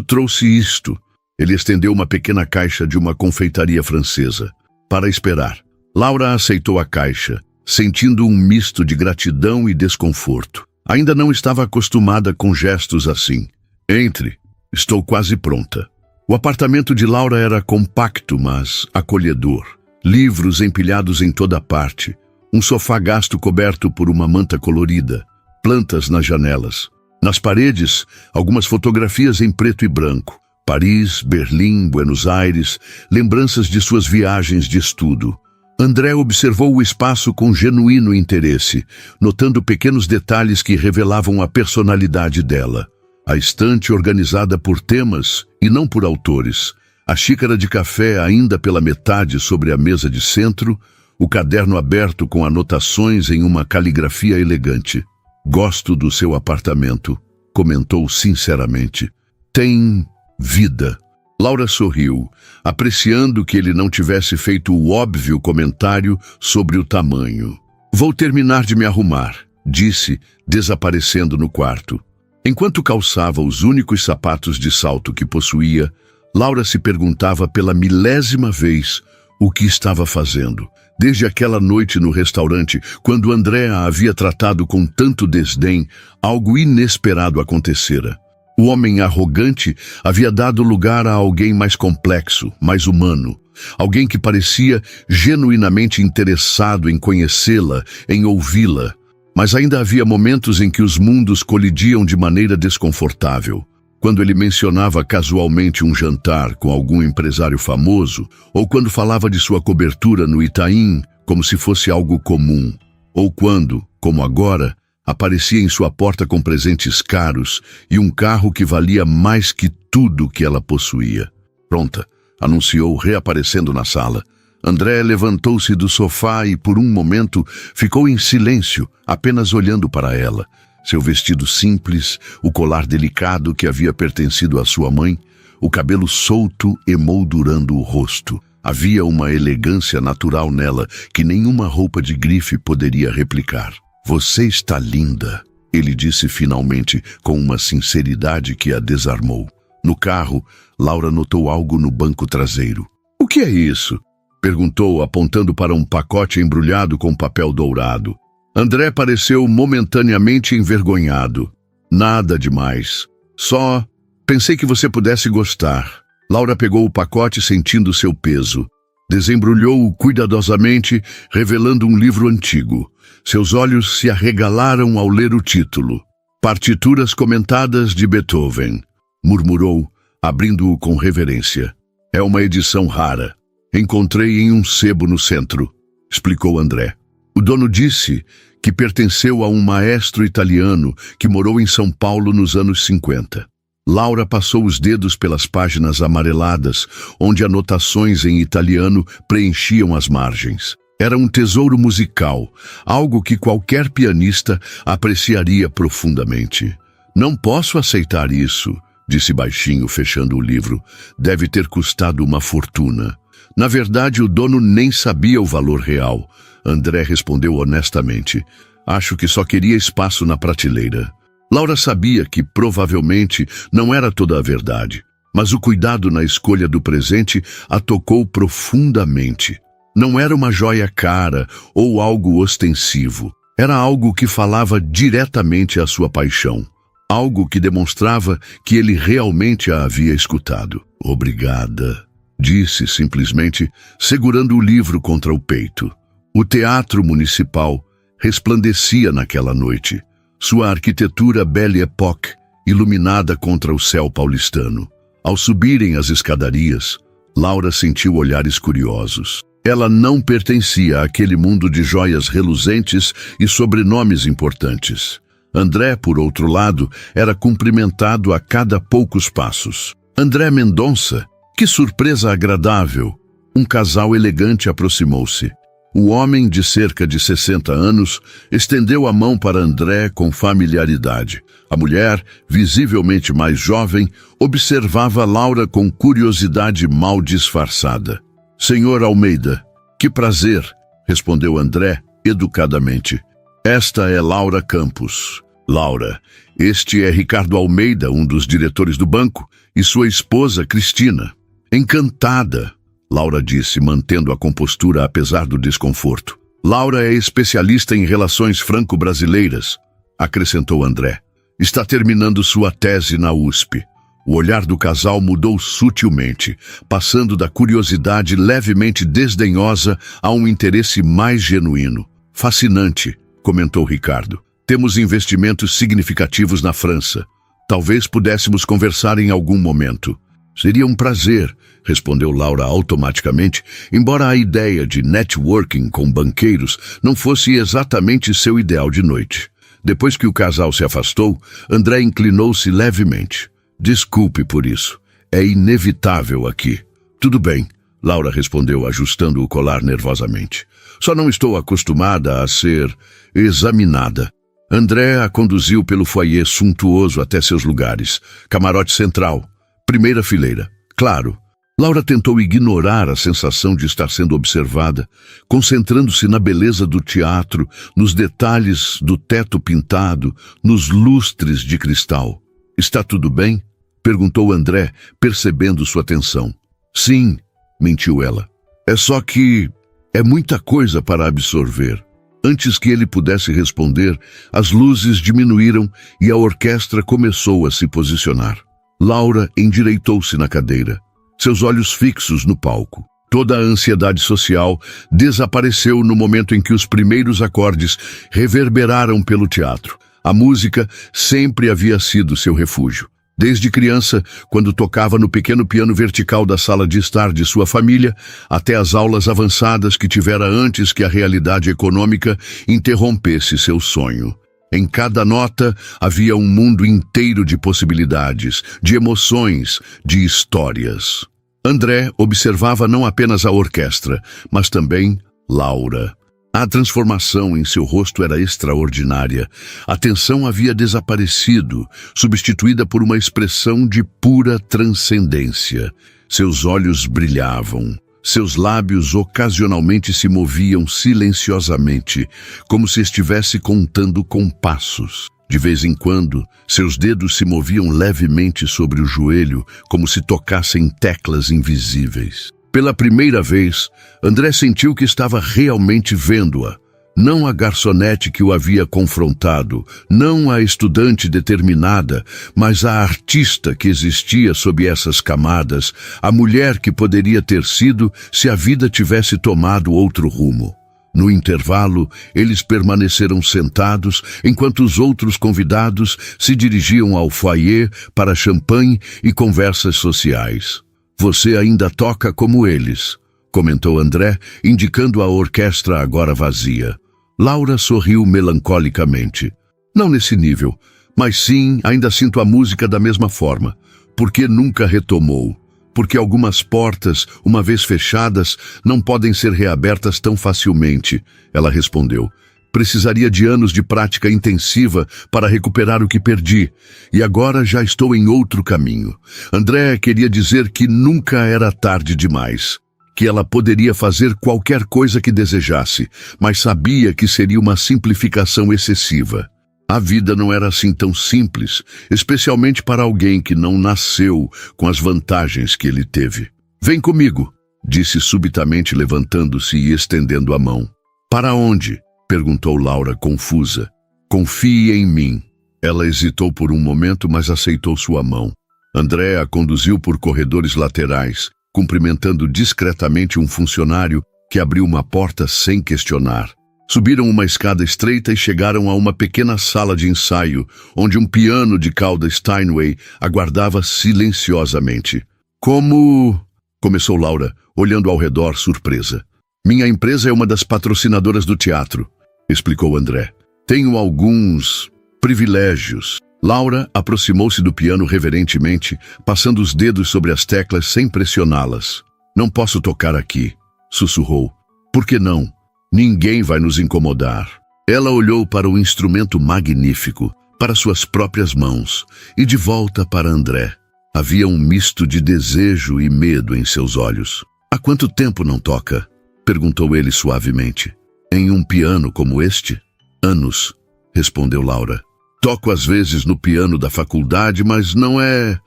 trouxe isto. Ele estendeu uma pequena caixa de uma confeitaria francesa. Para esperar. Laura aceitou a caixa, sentindo um misto de gratidão e desconforto. Ainda não estava acostumada com gestos assim. Entre. Estou quase pronta. O apartamento de Laura era compacto, mas acolhedor. Livros empilhados em toda parte. Um sofá gasto coberto por uma manta colorida. Plantas nas janelas. Nas paredes, algumas fotografias em preto e branco. Paris, Berlim, Buenos Aires, lembranças de suas viagens de estudo. André observou o espaço com genuíno interesse, notando pequenos detalhes que revelavam a personalidade dela. A estante organizada por temas e não por autores, a xícara de café ainda pela metade sobre a mesa de centro, o caderno aberto com anotações em uma caligrafia elegante. Gosto do seu apartamento, comentou sinceramente. Tem vida. Laura sorriu, apreciando que ele não tivesse feito o óbvio comentário sobre o tamanho. Vou terminar de me arrumar, disse, desaparecendo no quarto. Enquanto calçava os únicos sapatos de salto que possuía, Laura se perguntava pela milésima vez o que estava fazendo. Desde aquela noite no restaurante, quando André a havia tratado com tanto desdém, algo inesperado acontecera. O homem arrogante havia dado lugar a alguém mais complexo, mais humano. Alguém que parecia genuinamente interessado em conhecê-la, em ouvi-la. Mas ainda havia momentos em que os mundos colidiam de maneira desconfortável. Quando ele mencionava casualmente um jantar com algum empresário famoso, ou quando falava de sua cobertura no Itaim, como se fosse algo comum. Ou quando, como agora, aparecia em sua porta com presentes caros e um carro que valia mais que tudo que ela possuía. Pronta, anunciou, reaparecendo na sala. André levantou-se do sofá e, por um momento, ficou em silêncio, apenas olhando para ela. Seu vestido simples, o colar delicado que havia pertencido à sua mãe, o cabelo solto emoldurando o rosto. Havia uma elegância natural nela que nenhuma roupa de grife poderia replicar. Você está linda, ele disse finalmente, com uma sinceridade que a desarmou. No carro, Laura notou algo no banco traseiro. O que é isso? Perguntou, apontando para um pacote embrulhado com papel dourado. André pareceu momentaneamente envergonhado. Nada demais. Só pensei que você pudesse gostar. Laura pegou o pacote sentindo seu peso. Desembrulhou-o cuidadosamente, revelando um livro antigo. Seus olhos se arregalaram ao ler o título. Partituras comentadas de Beethoven. Murmurou, abrindo-o com reverência. É uma edição rara. Encontrei em um sebo no centro, explicou André. O dono disse que pertenceu a um maestro italiano que morou em São Paulo nos anos 50. Laura passou os dedos pelas páginas amareladas, onde anotações em italiano preenchiam as margens. Era um tesouro musical, algo que qualquer pianista apreciaria profundamente. Não posso aceitar isso, disse baixinho, fechando o livro. Deve ter custado uma fortuna. Na verdade, o dono nem sabia o valor real. André respondeu honestamente. Acho que só queria espaço na prateleira. Laura sabia que, provavelmente, não era toda a verdade, mas o cuidado na escolha do presente a tocou profundamente. Não era uma joia cara ou algo ostensivo. Era algo que falava diretamente à sua paixão. Algo que demonstrava que ele realmente a havia escutado. "Obrigada", disse simplesmente, segurando o livro contra o peito. O Teatro Municipal resplandecia naquela noite. Sua arquitetura Belle Époque, iluminada contra o céu paulistano. Ao subirem as escadarias, Laura sentiu olhares curiosos. Ela não pertencia àquele mundo de joias reluzentes e sobrenomes importantes. André, por outro lado, era cumprimentado a cada poucos passos. André Mendonça, que surpresa agradável! Um casal elegante aproximou-se. O homem, de cerca de 60 anos, estendeu a mão para André com familiaridade. A mulher, visivelmente mais jovem, observava Laura com curiosidade mal disfarçada. "Senhor Almeida, que prazer", respondeu André, educadamente. "Esta é Laura Campos." "Laura, este é Ricardo Almeida, um dos diretores do banco, e sua esposa, Cristina." "Encantada", Laura disse, mantendo a compostura apesar do desconforto. "Laura é especialista em relações franco-brasileiras", acrescentou André. "Está terminando sua tese na USP." O olhar do casal mudou sutilmente, passando da curiosidade levemente desdenhosa a um interesse mais genuíno. "Fascinante", comentou Ricardo. "Temos investimentos significativos na França. Talvez pudéssemos conversar em algum momento." "Seria um prazer", respondeu Laura automaticamente, embora a ideia de networking com banqueiros não fosse exatamente seu ideal de noite. Depois que o casal se afastou, André inclinou-se levemente. "Desculpe por isso. É inevitável aqui." "Tudo bem", Laura respondeu, ajustando o colar nervosamente. "Só não estou acostumada a ser examinada." André a conduziu pelo foyer suntuoso até seus lugares. Camarote central. Primeira fileira. Claro. Laura tentou ignorar a sensação de estar sendo observada, concentrando-se na beleza do teatro, nos detalhes do teto pintado, nos lustres de cristal. "Está tudo bem?" perguntou André, percebendo sua tensão. "Sim", mentiu ela. "É só que é muita coisa para absorver." Antes que ele pudesse responder, as luzes diminuíram e a orquestra começou a se posicionar. Laura endireitou-se na cadeira, seus olhos fixos no palco. Toda a ansiedade social desapareceu no momento em que os primeiros acordes reverberaram pelo teatro. A música sempre havia sido seu refúgio. Desde criança, quando tocava no pequeno piano vertical da sala de estar de sua família, até as aulas avançadas que tivera antes que a realidade econômica interrompesse seu sonho. Em cada nota havia um mundo inteiro de possibilidades, de emoções, de histórias. André observava não apenas a orquestra, mas também Laura. A transformação em seu rosto era extraordinária. A tensão havia desaparecido, substituída por uma expressão de pura transcendência. Seus olhos brilhavam. Seus lábios ocasionalmente se moviam silenciosamente, como se estivesse contando compassos. De vez em quando, seus dedos se moviam levemente sobre o joelho, como se tocassem teclas invisíveis. Pela primeira vez, André sentiu que estava realmente vendo-a. Não a garçonete que o havia confrontado, não a estudante determinada, mas a artista que existia sob essas camadas, a mulher que poderia ter sido se a vida tivesse tomado outro rumo. No intervalo, eles permaneceram sentados enquanto os outros convidados se dirigiam ao foyer para champanhe e conversas sociais. "Você ainda toca como eles", comentou André, indicando a orquestra agora vazia. Laura sorriu melancolicamente. "Não nesse nível, mas sim, ainda sinto a música da mesma forma. Porque nunca retomou. Porque algumas portas, uma vez fechadas, não podem ser reabertas tão facilmente", ela respondeu. "Precisaria de anos de prática intensiva para recuperar o que perdi, e agora já estou em outro caminho." André queria dizer que nunca era tarde demais, que ela poderia fazer qualquer coisa que desejasse, mas sabia que seria uma simplificação excessiva. A vida não era assim tão simples, especialmente para alguém que não nasceu com as vantagens que ele teve. Vem comigo, disse subitamente, levantando-se e estendendo a mão. Para onde? Perguntou Laura, confusa. Confie em mim. Ela hesitou por um momento, mas aceitou sua mão. André a conduziu por corredores laterais, cumprimentando discretamente um funcionário que abriu uma porta sem questionar. Subiram uma escada estreita e chegaram a uma pequena sala de ensaio, onde um piano de cauda Steinway aguardava silenciosamente. Como... começou Laura, olhando ao redor, surpresa. Minha empresa é uma das patrocinadoras do teatro, explicou André. Tenho alguns privilégios. Laura aproximou-se do piano reverentemente, passando os dedos sobre as teclas sem pressioná-las. Não posso tocar aqui, sussurrou. Por que não? Ninguém vai nos incomodar. Ela olhou para o instrumento magnífico, para suas próprias mãos, e de volta para André. Havia um misto de desejo e medo em seus olhos. Há quanto tempo não toca? Perguntou ele suavemente. Em um piano como este? Anos, respondeu Laura. Toco às vezes no piano da faculdade, mas não é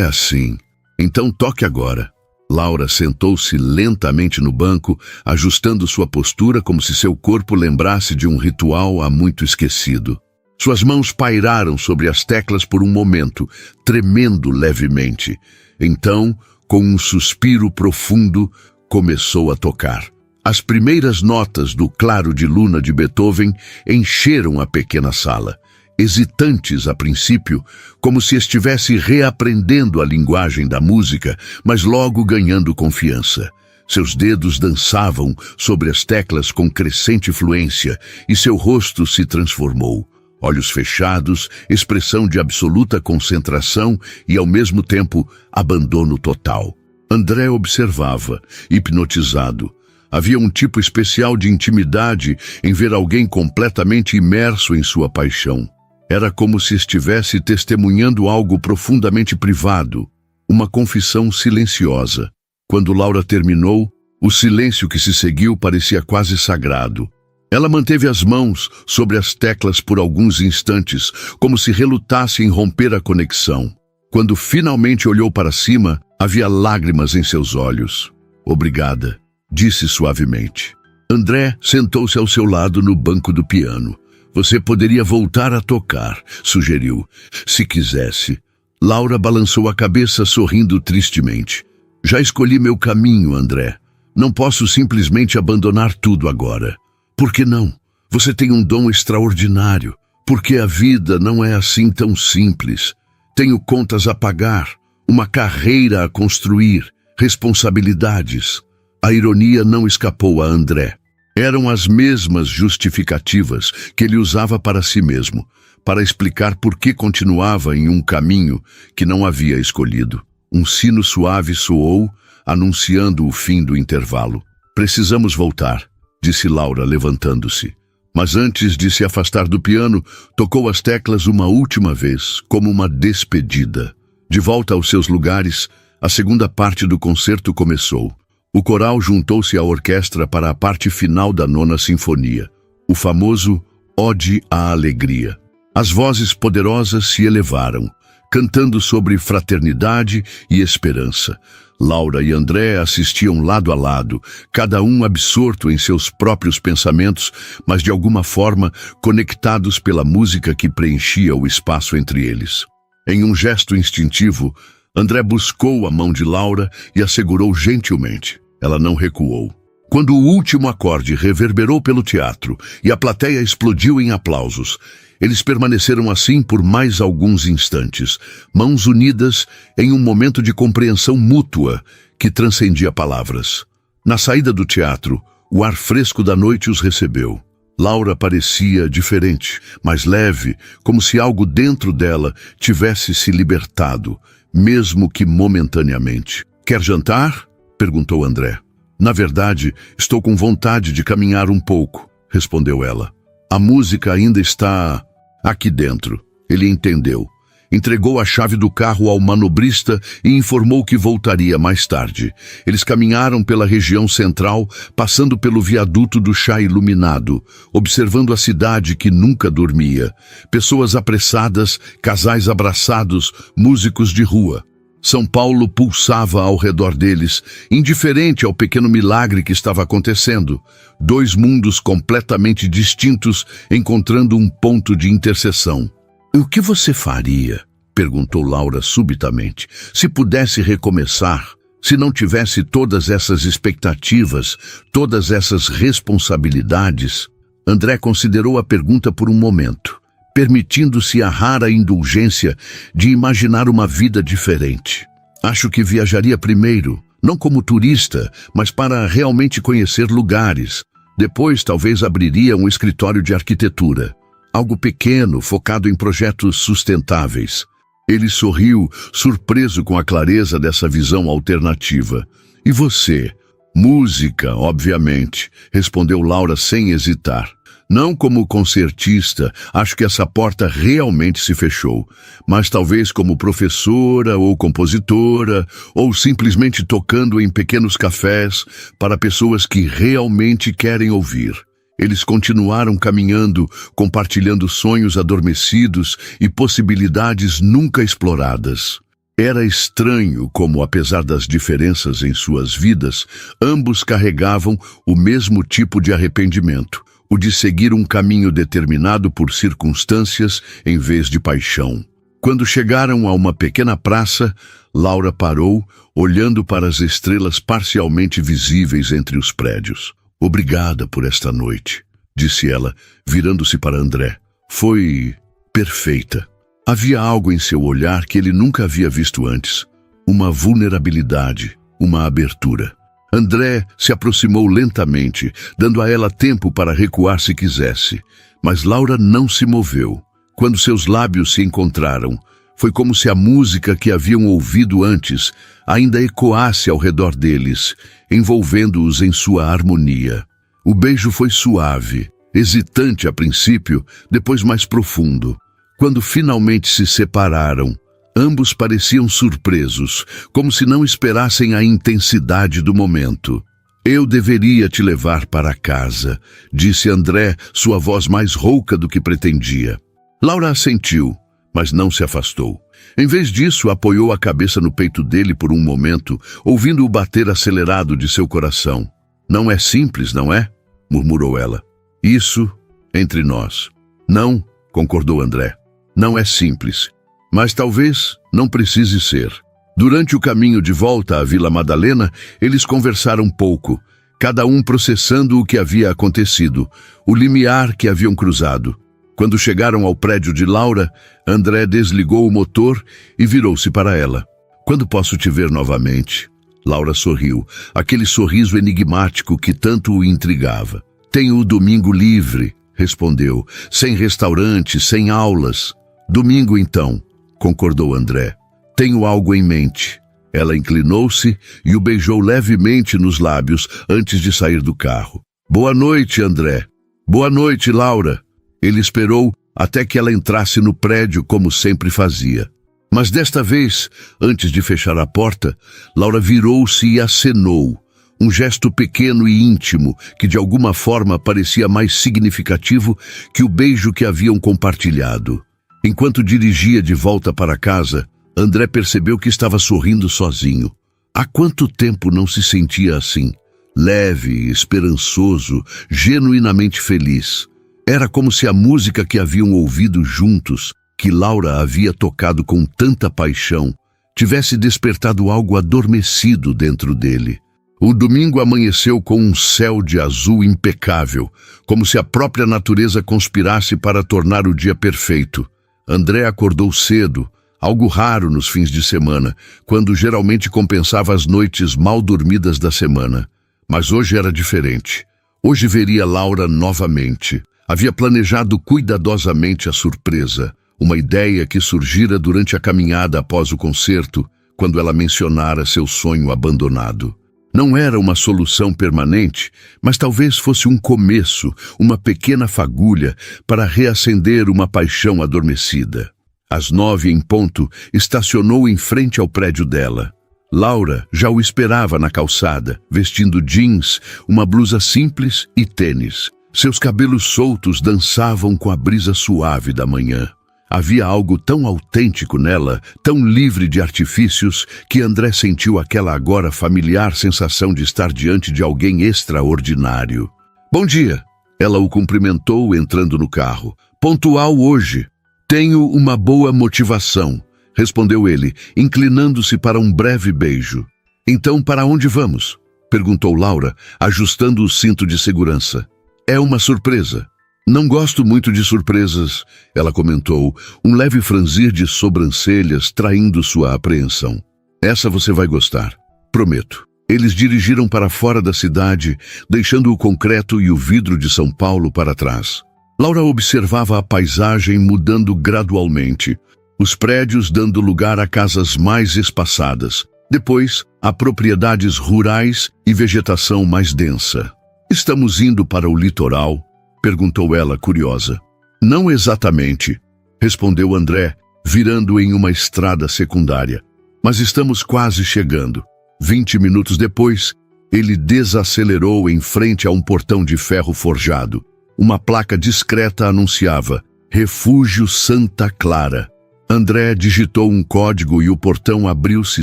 assim. Então toque agora. Laura sentou-se lentamente no banco, ajustando sua postura como se seu corpo lembrasse de um ritual há muito esquecido. Suas mãos pairaram sobre as teclas por um momento, tremendo levemente. Então, com um suspiro profundo, começou a tocar. As primeiras notas do Claro de Luna de Beethoven encheram a pequena sala. Hesitantes a princípio, como se estivesse reaprendendo a linguagem da música, mas logo ganhando confiança. Seus dedos dançavam sobre as teclas com crescente fluência e seu rosto se transformou. Olhos fechados, expressão de absoluta concentração e, ao mesmo tempo, abandono total. André observava, hipnotizado. Havia um tipo especial de intimidade em ver alguém completamente imerso em sua paixão. Era como se estivesse testemunhando algo profundamente privado, uma confissão silenciosa. Quando Laura terminou, o silêncio que se seguiu parecia quase sagrado. Ela manteve as mãos sobre as teclas por alguns instantes, como se relutasse em romper a conexão. Quando finalmente olhou para cima, havia lágrimas em seus olhos. Obrigada, disse suavemente. André sentou-se ao seu lado no banco do piano. Você poderia voltar a tocar, sugeriu, se quisesse. Laura balançou a cabeça, sorrindo tristemente. Já escolhi meu caminho, André. Não posso simplesmente abandonar tudo agora. Por que não? Você tem um dom extraordinário. Porque a vida não é assim tão simples. Tenho contas a pagar, uma carreira a construir, responsabilidades. A ironia não escapou a André. Eram as mesmas justificativas que ele usava para si mesmo, para explicar por que continuava em um caminho que não havia escolhido. Um sino suave soou, anunciando o fim do intervalo. Precisamos voltar, disse Laura, levantando-se. Mas antes de se afastar do piano, tocou as teclas uma última vez, como uma despedida. De volta aos seus lugares, a segunda parte do concerto começou. O coral juntou-se à orquestra para a parte final da 9ª Sinfonia, o famoso Ode à Alegria. As vozes poderosas se elevaram, cantando sobre fraternidade e esperança. Laura e André assistiam lado a lado, cada um absorto em seus próprios pensamentos, mas de alguma forma conectados pela música que preenchia o espaço entre eles. Em um gesto instintivo, André buscou a mão de Laura e a segurou gentilmente. Ela não recuou. Quando o último acorde reverberou pelo teatro e a plateia explodiu em aplausos, eles permaneceram assim por mais alguns instantes, mãos unidas em um momento de compreensão mútua que transcendia palavras. Na saída do teatro, o ar fresco da noite os recebeu. Laura parecia diferente, mais leve, como se algo dentro dela tivesse se libertado, mesmo que momentaneamente. Quer jantar? Perguntou André. Na verdade, estou com vontade de caminhar um pouco, respondeu ela. A música ainda está aqui dentro. Ele entendeu. Entregou a chave do carro ao manobrista e informou que voltaria mais tarde. Eles caminharam pela região central, passando pelo viaduto do chá iluminado, observando a cidade que nunca dormia. Pessoas apressadas, casais abraçados, músicos de rua. São Paulo pulsava ao redor deles, indiferente ao pequeno milagre que estava acontecendo. Dois mundos completamente distintos, encontrando um ponto de interseção. "O que você faria?" perguntou Laura subitamente. "Se pudesse recomeçar, se não tivesse todas essas expectativas, todas essas responsabilidades?" André considerou a pergunta por um momento, permitindo-se a rara indulgência de imaginar uma vida diferente. "Acho que viajaria primeiro, não como turista, mas para realmente conhecer lugares. Depois talvez abriria um escritório de arquitetura. Algo pequeno, focado em projetos sustentáveis." Ele sorriu, surpreso com a clareza dessa visão alternativa. "E você?" "Música, obviamente", respondeu Laura sem hesitar. "Não como concertista, acho que essa porta realmente se fechou, mas talvez como professora ou compositora, ou simplesmente tocando em pequenos cafés para pessoas que realmente querem ouvir." Eles continuaram caminhando, compartilhando sonhos adormecidos e possibilidades nunca exploradas. Era estranho como, apesar das diferenças em suas vidas, ambos carregavam o mesmo tipo de arrependimento, o de seguir um caminho determinado por circunstâncias em vez de paixão. Quando chegaram a uma pequena praça, Laura parou, olhando para as estrelas parcialmente visíveis entre os prédios. "Obrigada por esta noite", disse ela, virando-se para André. "Foi perfeita." Havia algo em seu olhar que ele nunca havia visto antes. Uma vulnerabilidade, uma abertura. André se aproximou lentamente, dando a ela tempo para recuar se quisesse. Mas Laura não se moveu. Quando seus lábios se encontraram, foi como se a música que haviam ouvido antes ainda ecoasse ao redor deles, envolvendo-os em sua harmonia. O beijo foi suave, hesitante a princípio, depois mais profundo. Quando finalmente se separaram, ambos pareciam surpresos, como se não esperassem a intensidade do momento. "Eu deveria te levar para casa", disse André, sua voz mais rouca do que pretendia. Laura assentiu, mas não se afastou. Em vez disso, apoiou a cabeça no peito dele por um momento, ouvindo o bater acelerado de seu coração. "Não é simples, não é?" murmurou ela. "Isso entre nós." "Não", concordou André. "Não é simples, mas talvez não precise ser." Durante o caminho de volta à Vila Madalena, eles conversaram pouco, cada um processando o que havia acontecido, o limiar que haviam cruzado. Quando chegaram ao prédio de Laura, André desligou o motor e virou-se para ela. "Quando posso te ver novamente?" Laura sorriu, aquele sorriso enigmático que tanto o intrigava. "Tenho o domingo livre", respondeu, "sem restaurante, sem aulas." "Domingo então", concordou André. "Tenho algo em mente." Ela inclinou-se e o beijou levemente nos lábios antes de sair do carro. "Boa noite, André." "Boa noite, Laura." Ele esperou até que ela entrasse no prédio como sempre fazia. Mas desta vez, antes de fechar a porta, Laura virou-se e acenou, um gesto pequeno e íntimo que de alguma forma parecia mais significativo que o beijo que haviam compartilhado. Enquanto dirigia de volta para casa, André percebeu que estava sorrindo sozinho. Há quanto tempo não se sentia assim? Leve, esperançoso, genuinamente feliz. Era como se a música que haviam ouvido juntos, que Laura havia tocado com tanta paixão, tivesse despertado algo adormecido dentro dele. O domingo amanheceu com um céu de azul impecável, como se a própria natureza conspirasse para tornar o dia perfeito. André acordou cedo, algo raro nos fins de semana, quando geralmente compensava as noites mal dormidas da semana. Mas hoje era diferente. Hoje veria Laura novamente. Havia planejado cuidadosamente a surpresa, uma ideia que surgira durante a caminhada após o concerto, quando ela mencionara seu sonho abandonado. Não era uma solução permanente, mas talvez fosse um começo, uma pequena fagulha para reacender uma paixão adormecida. Às 9 em ponto, estacionou em frente ao prédio dela. Laura já o esperava na calçada, vestindo jeans, uma blusa simples e tênis. Seus cabelos soltos dançavam com a brisa suave da manhã. Havia algo tão autêntico nela, tão livre de artifícios, que André sentiu aquela agora familiar sensação de estar diante de alguém extraordinário. Bom dia! Ela o cumprimentou entrando no carro. Pontual hoje. Tenho uma boa motivação, respondeu ele, inclinando-se para um breve beijo. Então, para onde vamos? Perguntou Laura, ajustando o cinto de segurança. É uma surpresa. Não gosto muito de surpresas, ela comentou, um leve franzir de sobrancelhas traindo sua apreensão. Essa você vai gostar, prometo. Eles dirigiram para fora da cidade, deixando o concreto e o vidro de São Paulo para trás. Laura observava a paisagem mudando gradualmente, os prédios dando lugar a casas mais espaçadas, depois a propriedades rurais e vegetação mais densa. Estamos indo para o litoral? Perguntou ela, curiosa. Não exatamente, respondeu André, virando em uma estrada secundária. Mas estamos quase chegando. 20 minutos depois, ele desacelerou em frente a um portão de ferro forjado. Uma placa discreta anunciava Refúgio Santa Clara. André digitou um código e o portão abriu-se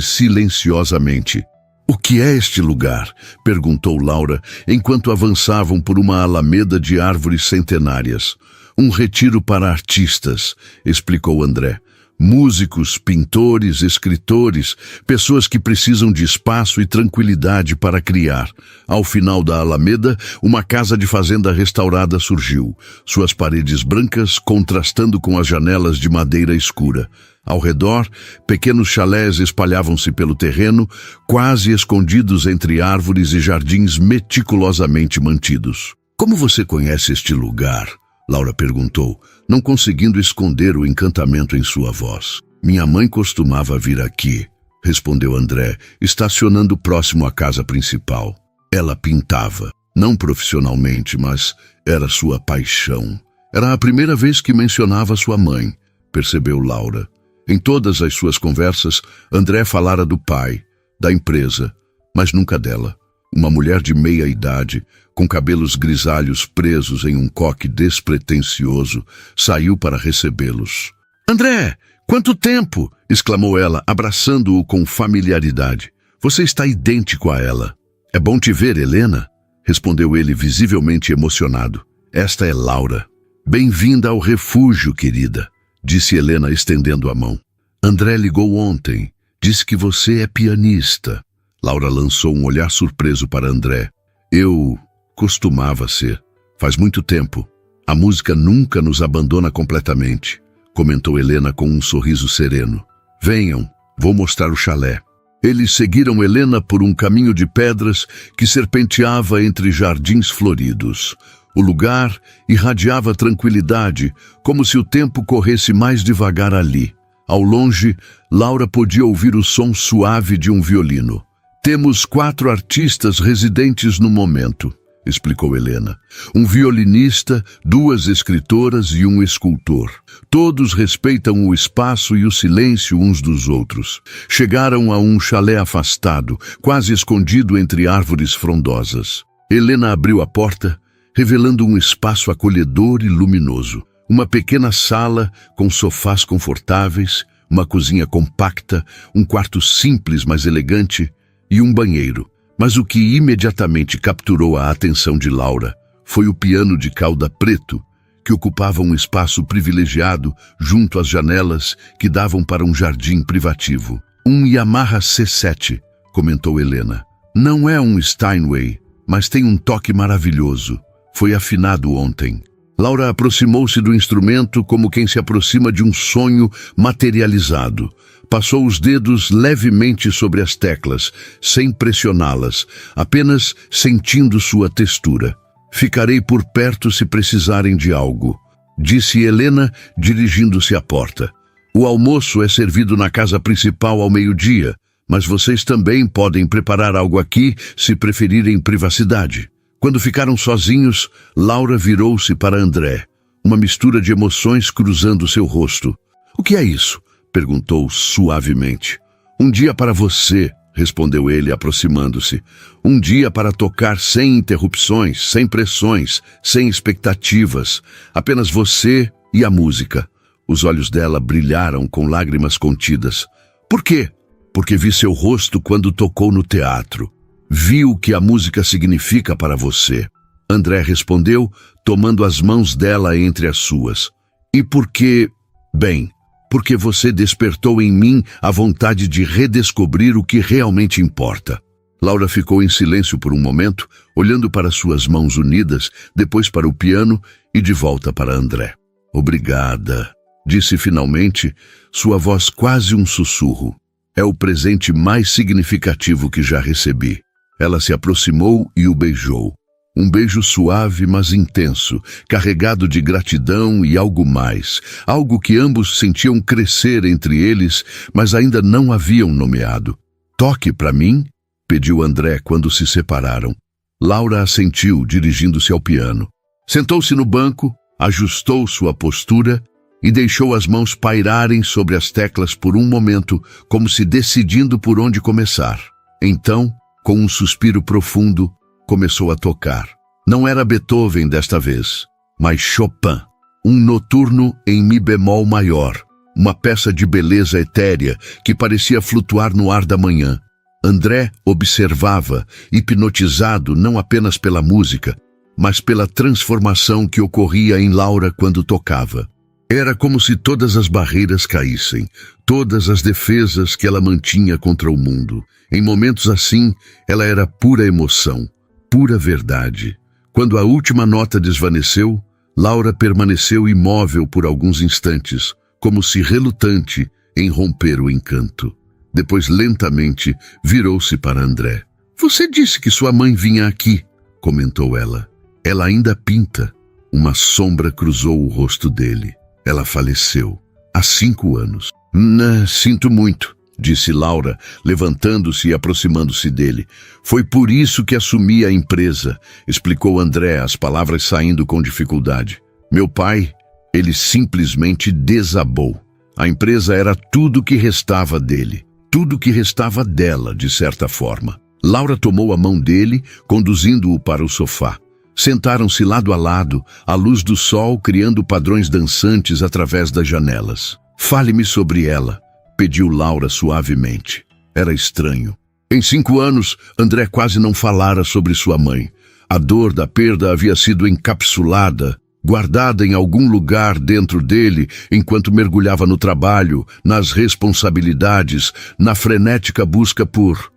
silenciosamente. O que é este lugar? Perguntou Laura, enquanto avançavam por uma alameda de árvores centenárias. Um retiro para artistas, explicou André. Músicos, pintores, escritores, pessoas que precisam de espaço e tranquilidade para criar. Ao final da alameda, uma casa de fazenda restaurada surgiu, suas paredes brancas contrastando com as janelas de madeira escura. Ao redor, pequenos chalés espalhavam-se pelo terreno, quase escondidos entre árvores e jardins meticulosamente mantidos. Como você conhece este lugar? Laura perguntou, não conseguindo esconder o encantamento em sua voz. Minha mãe costumava vir aqui, respondeu André, estacionando próximo à casa principal. Ela pintava, não profissionalmente, mas era sua paixão. Era a primeira vez que mencionava sua mãe, percebeu Laura. Em todas as suas conversas, André falara do pai, da empresa, mas nunca dela. Uma mulher de meia idade, com cabelos grisalhos presos em um coque despretensioso, saiu para recebê-los. André, quanto tempo! Exclamou ela, abraçando-o com familiaridade. Você está idêntico a ela. É bom te ver, Helena, respondeu ele visivelmente emocionado. Esta é Laura. Bem-vinda ao refúgio, querida, disse Helena estendendo a mão. André ligou ontem. Disse que você é pianista. Laura lançou um olhar surpreso para André. Eu costumava ser. Faz muito tempo. A música nunca nos abandona completamente, comentou Helena com um sorriso sereno. Venham, vou mostrar o chalé. Eles seguiram Helena por um caminho de pedras que serpenteava entre jardins floridos. O lugar irradiava tranquilidade, como se o tempo corresse mais devagar ali. Ao longe, Laura podia ouvir o som suave de um violino. Temos 4 artistas residentes no momento, explicou Helena. Um violinista, 2 escritoras e um escultor. Todos respeitam o espaço e o silêncio uns dos outros. Chegaram a um chalé afastado, quase escondido entre árvores frondosas. Helena abriu a porta, revelando um espaço acolhedor e luminoso. Uma pequena sala com sofás confortáveis, uma cozinha compacta, um quarto simples mas elegante, e um banheiro. Mas o que imediatamente capturou a atenção de Laura foi o piano de cauda preto, que ocupava um espaço privilegiado junto às janelas que davam para um jardim privativo. Um Yamaha C7, comentou Helena. Não é um Steinway, mas tem um toque maravilhoso. Foi afinado ontem. Laura aproximou-se do instrumento como quem se aproxima de um sonho materializado. Passou os dedos levemente sobre as teclas, sem pressioná-las, apenas sentindo sua textura. Ficarei por perto se precisarem de algo, disse Helena, dirigindo-se à porta. O almoço é servido na casa principal ao meio-dia, mas vocês também podem preparar algo aqui se preferirem privacidade. Quando ficaram sozinhos, Laura virou-se para André, uma mistura de emoções cruzando seu rosto. O que é isso? Perguntou suavemente. Um dia para você, respondeu ele, aproximando-se. Um dia para tocar sem interrupções, sem pressões, sem expectativas. Apenas você e a música. Os olhos dela brilharam com lágrimas contidas. Por quê? Porque vi seu rosto quando tocou no teatro. Vi o que a música significa para você. André respondeu, tomando as mãos dela entre as suas. E porque... Bem, porque você despertou em mim a vontade de redescobrir o que realmente importa. Laura ficou em silêncio por um momento, olhando para suas mãos unidas, depois para o piano e de volta para André. Obrigada, disse finalmente, sua voz quase um sussurro. É o presente mais significativo que já recebi. Ela se aproximou e o beijou. Um beijo suave, mas intenso, carregado de gratidão e algo mais, algo que ambos sentiam crescer entre eles, mas ainda não haviam nomeado. Toque para mim, pediu André quando se separaram. Laura assentiu, dirigindo-se ao piano. Sentou-se no banco, ajustou sua postura e deixou as mãos pairarem sobre as teclas por um momento, como se decidindo por onde começar. Então, com um suspiro profundo, começou a tocar. Não era Beethoven desta vez, mas Chopin. Um noturno em mi bemol maior, uma peça de beleza etérea que parecia flutuar no ar da manhã. André observava, hipnotizado não apenas pela música, mas pela transformação que ocorria em Laura quando tocava. Era como se todas as barreiras caíssem, todas as defesas que ela mantinha contra o mundo. Em momentos assim, ela era pura emoção, pura verdade. Quando a última nota desvaneceu, Laura permaneceu imóvel por alguns instantes, como se relutante em romper o encanto. Depois, lentamente, virou-se para André. Você disse que sua mãe vinha aqui, comentou ela. Ela ainda pinta. Uma sombra cruzou o rosto dele. Ela faleceu há 5 anos. Sinto muito, disse Laura, levantando-se e aproximando-se dele. Foi por isso que assumi a empresa, explicou André, as palavras saindo com dificuldade. Meu pai, ele simplesmente desabou. A empresa era tudo que restava dele, tudo que restava dela, de certa forma. Laura tomou a mão dele, conduzindo-o para o sofá. Sentaram-se lado a lado, à luz do sol criando padrões dançantes através das janelas. Fale-me sobre ela, pediu Laura suavemente. Era estranho. Em 5 anos, André quase não falara sobre sua mãe. A dor da perda havia sido encapsulada, guardada em algum lugar dentro dele, enquanto mergulhava no trabalho, nas responsabilidades, na frenética busca por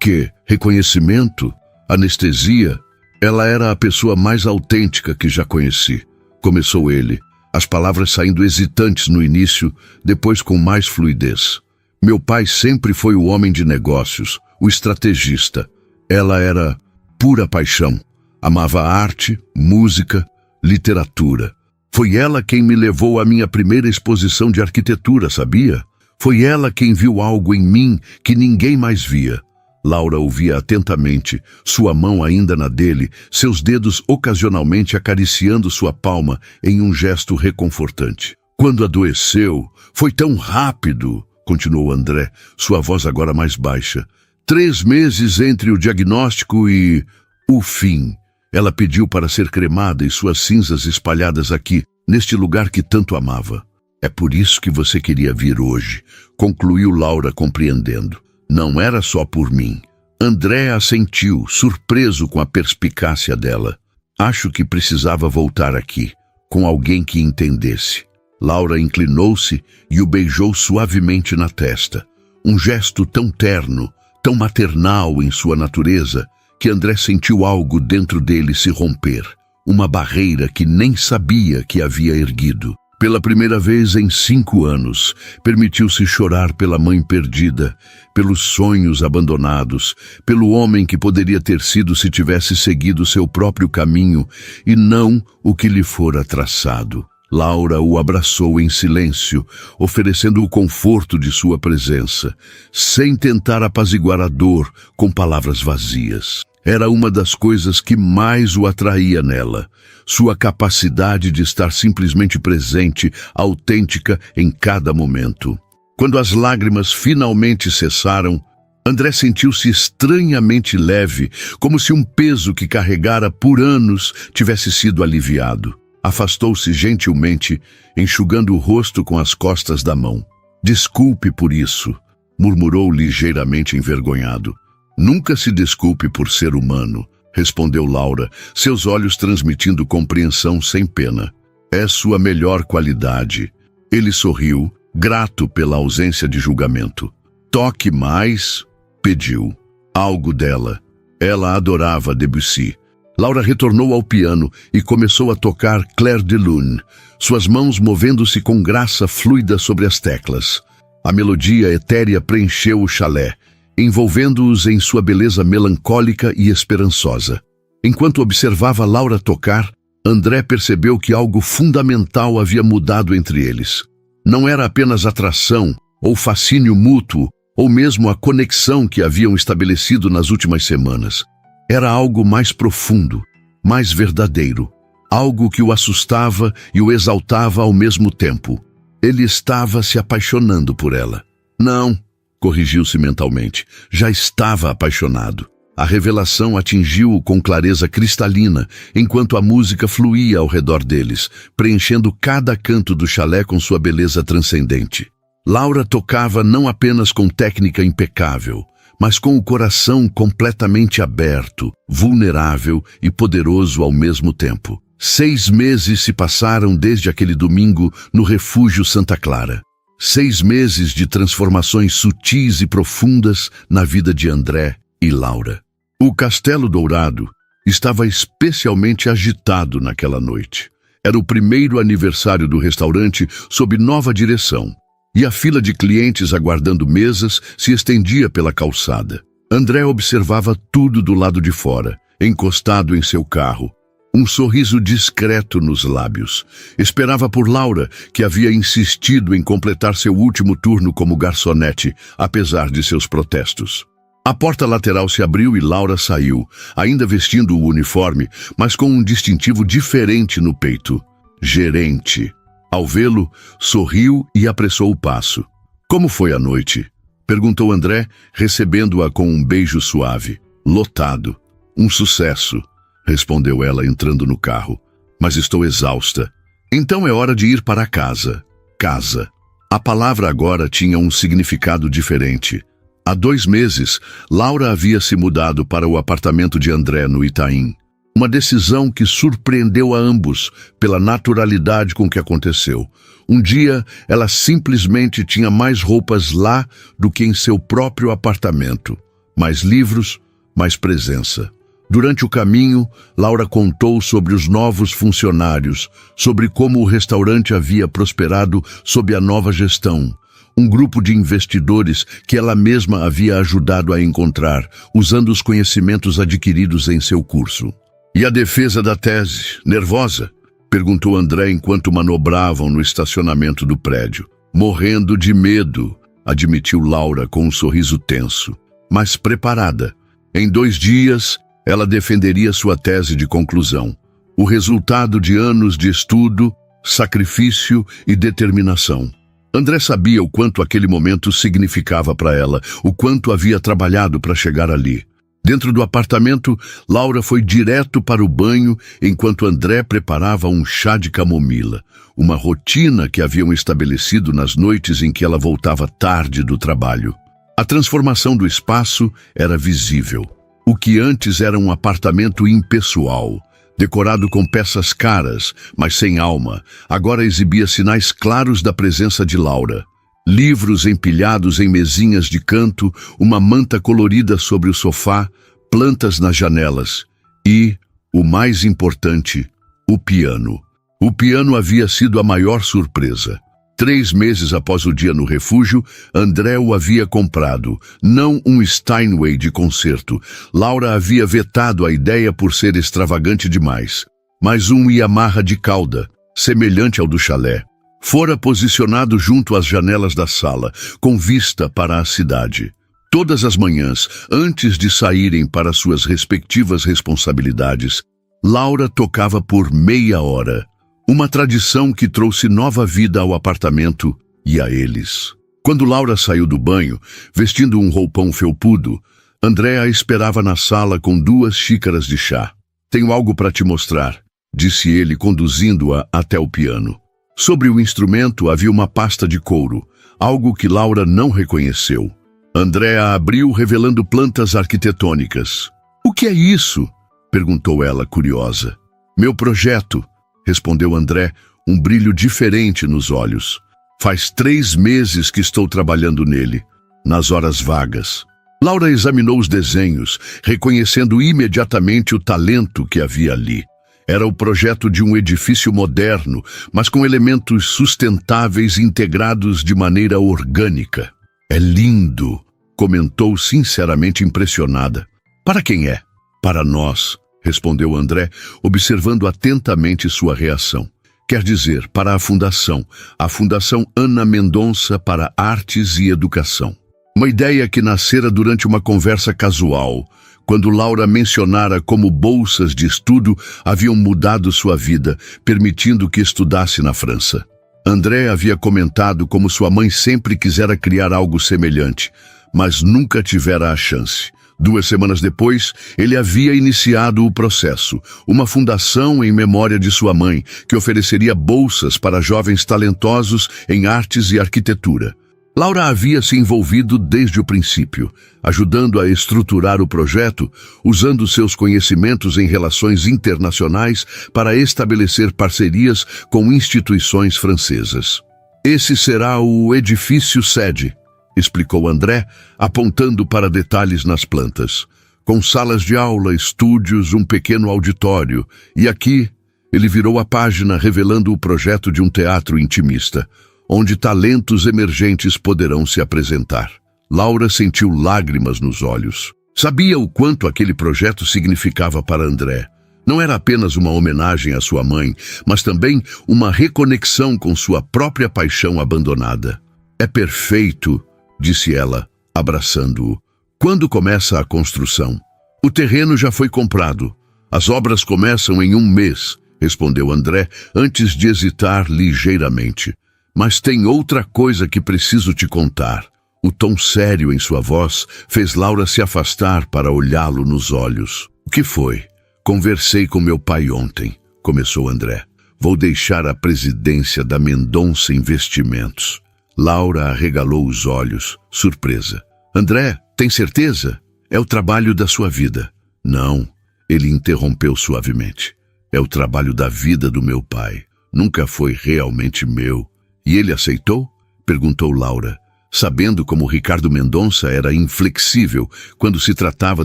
quê? Reconhecimento? Anestesia? Ela era a pessoa mais autêntica que já conheci. Começou ele, as palavras saindo hesitantes no início, depois com mais fluidez. Meu pai sempre foi o homem de negócios, o estrategista. Ela era pura paixão. Amava arte, música, literatura. Foi ela quem me levou à minha primeira exposição de arquitetura, sabia? Foi ela quem viu algo em mim que ninguém mais via. Laura ouvia atentamente, sua mão ainda na dele, seus dedos ocasionalmente acariciando sua palma em um gesto reconfortante. Quando adoeceu, foi tão rápido, continuou André, sua voz agora mais baixa. 3 meses entre o diagnóstico e o fim. Ela pediu para ser cremada e suas cinzas espalhadas aqui, neste lugar que tanto amava. É por isso que você queria vir hoje, concluiu Laura compreendendo. Não era só por mim. André assentiu, surpreso com a perspicácia dela. Acho que precisava voltar aqui, com alguém que entendesse. Laura inclinou-se e o beijou suavemente na testa. Um gesto tão terno, tão maternal em sua natureza, que André sentiu algo dentro dele se romper. Uma barreira que nem sabia que havia erguido. Pela primeira vez em 5 anos, permitiu-se chorar pela mãe perdida, pelos sonhos abandonados, pelo homem que poderia ter sido se tivesse seguido seu próprio caminho e não o que lhe fora traçado. Laura o abraçou em silêncio, oferecendo o conforto de sua presença, sem tentar apaziguar a dor com palavras vazias. Era uma das coisas que mais o atraía nela, sua capacidade de estar simplesmente presente, autêntica em cada momento. Quando as lágrimas finalmente cessaram, André sentiu-se estranhamente leve, como se um peso que carregara por anos tivesse sido aliviado. Afastou-se gentilmente, enxugando o rosto com as costas da mão. "Desculpe por isso", murmurou ligeiramente envergonhado. "Nunca se desculpe por ser humano", respondeu Laura, seus olhos transmitindo compreensão sem pena. "É sua melhor qualidade." Ele sorriu, grato pela ausência de julgamento. "Toque mais", pediu. Algo dela. Ela adorava Debussy. Laura retornou ao piano e começou a tocar Clair de Lune, suas mãos movendo-se com graça fluida sobre as teclas. A melodia etérea preencheu o chalé, envolvendo-os em sua beleza melancólica e esperançosa. Enquanto observava Laura tocar, André percebeu que algo fundamental havia mudado entre eles. Não era apenas atração, ou fascínio mútuo, ou mesmo a conexão que haviam estabelecido nas últimas semanas. Era algo mais profundo, mais verdadeiro, algo que o assustava e o exaltava ao mesmo tempo. Ele estava se apaixonando por ela. Não, corrigiu-se mentalmente, já estava apaixonado. A revelação atingiu-o com clareza cristalina, enquanto a música fluía ao redor deles, preenchendo cada canto do chalé com sua beleza transcendente. Laura tocava não apenas com técnica impecável, mas com o coração completamente aberto, vulnerável e poderoso ao mesmo tempo. 6 meses se passaram desde aquele domingo no Refúgio Santa Clara. 6 meses de transformações sutis e profundas na vida de André e Laura. O Castelo Dourado estava especialmente agitado naquela noite. Era o primeiro aniversário do restaurante sob nova direção, e a fila de clientes aguardando mesas se estendia pela calçada. André observava tudo do lado de fora, encostado em seu carro, um sorriso discreto nos lábios. Esperava por Laura, que havia insistido em completar seu último turno como garçonete, apesar de seus protestos. A porta lateral se abriu e Laura saiu, ainda vestindo o uniforme, mas com um distintivo diferente no peito. Gerente. Ao vê-lo, sorriu e apressou o passo. "Como foi a noite?" perguntou André, recebendo-a com um beijo suave. "Lotado. Um sucesso", respondeu ela entrando no carro. "Mas estou exausta." "Então é hora de ir para casa." Casa. A palavra agora tinha um significado diferente. Há 2 meses, Laura havia se mudado para o apartamento de André no Itaim. Uma decisão que surpreendeu a ambos pela naturalidade com que aconteceu. Um dia, ela simplesmente tinha mais roupas lá do que em seu próprio apartamento. Mais livros, mais presença. Durante o caminho, Laura contou sobre os novos funcionários, sobre como o restaurante havia prosperado sob a nova gestão. Um grupo de investidores que ela mesma havia ajudado a encontrar, usando os conhecimentos adquiridos em seu curso. "E a defesa da tese? Nervosa?" perguntou André enquanto manobravam no estacionamento do prédio. "Morrendo de medo", admitiu Laura com um sorriso tenso. "Mas preparada. Em 2 dias, ela defenderia sua tese de conclusão. O resultado de anos de estudo, sacrifício e determinação." André sabia o quanto aquele momento significava para ela, o quanto havia trabalhado para chegar ali. Dentro do apartamento, Laura foi direto para o banho enquanto André preparava um chá de camomila, uma rotina que haviam estabelecido nas noites em que ela voltava tarde do trabalho. A transformação do espaço era visível. O que antes era um apartamento impessoal, decorado com peças caras, mas sem alma, agora exibia sinais claros da presença de Laura. Livros empilhados em mesinhas de canto, uma manta colorida sobre o sofá, plantas nas janelas e, o mais importante, o piano. O piano havia sido a maior surpresa. 3 meses após o dia no refúgio, André o havia comprado, não um Steinway de concerto. Laura havia vetado a ideia por ser extravagante demais, mas um Yamaha de cauda, semelhante ao do chalé. Fora posicionado junto às janelas da sala, com vista para a cidade. Todas as manhãs, antes de saírem para suas respectivas responsabilidades, Laura tocava por meia hora. Uma tradição que trouxe nova vida ao apartamento e a eles. Quando Laura saiu do banho, vestindo um roupão felpudo, André a esperava na sala com 2 xícaras de chá. "Tenho algo para te mostrar", disse ele, conduzindo-a até o piano. Sobre o instrumento havia uma pasta de couro, algo que Laura não reconheceu. André a abriu, revelando plantas arquitetônicas. "O que é isso?", perguntou ela, curiosa. "Meu projeto", respondeu André, um brilho diferente nos olhos. "Faz 3 meses que estou trabalhando nele, nas horas vagas." Laura examinou os desenhos, reconhecendo imediatamente o talento que havia ali. Era o projeto de um edifício moderno, mas com elementos sustentáveis integrados de maneira orgânica. "É lindo", comentou sinceramente impressionada. "Para quem é?" "Para nós", respondeu André, observando atentamente sua reação. "Quer dizer, para a Fundação Ana Mendonça para Artes e Educação." Uma ideia que nascera durante uma conversa casual, quando Laura mencionara como bolsas de estudo haviam mudado sua vida, permitindo que estudasse na França. André havia comentado como sua mãe sempre quisera criar algo semelhante, mas nunca tivera a chance. 2 semanas depois, ele havia iniciado o processo, uma fundação em memória de sua mãe, que ofereceria bolsas para jovens talentosos em artes e arquitetura. Laura havia se envolvido desde o princípio, ajudando a estruturar o projeto, usando seus conhecimentos em relações internacionais para estabelecer parcerias com instituições francesas. "Esse será o edifício sede", explicou André, apontando para detalhes nas plantas. "Com salas de aula, estúdios, um pequeno auditório. E aqui", ele virou a página revelando o projeto de um teatro intimista, onde talentos emergentes poderão se apresentar. Laura sentiu lágrimas nos olhos. Sabia o quanto aquele projeto significava para André. Não era apenas uma homenagem à sua mãe, mas também uma reconexão com sua própria paixão abandonada. "É perfeito", disse ela, abraçando-o. "Quando começa a construção?" "O terreno já foi comprado. As obras começam em 1 mês", respondeu André, antes de hesitar ligeiramente. "Mas tem outra coisa que preciso te contar." O tom sério em sua voz fez Laura se afastar para olhá-lo nos olhos. "O que foi?" "Conversei com meu pai ontem", começou André. "Vou deixar a presidência da Mendonça Investimentos." Laura arregalou os olhos, surpresa. "André, tem certeza? É o trabalho da sua vida." "Não", ele interrompeu suavemente. "É o trabalho da vida do meu pai. Nunca foi realmente meu." "E ele aceitou?" perguntou Laura, sabendo como Ricardo Mendonça era inflexível quando se tratava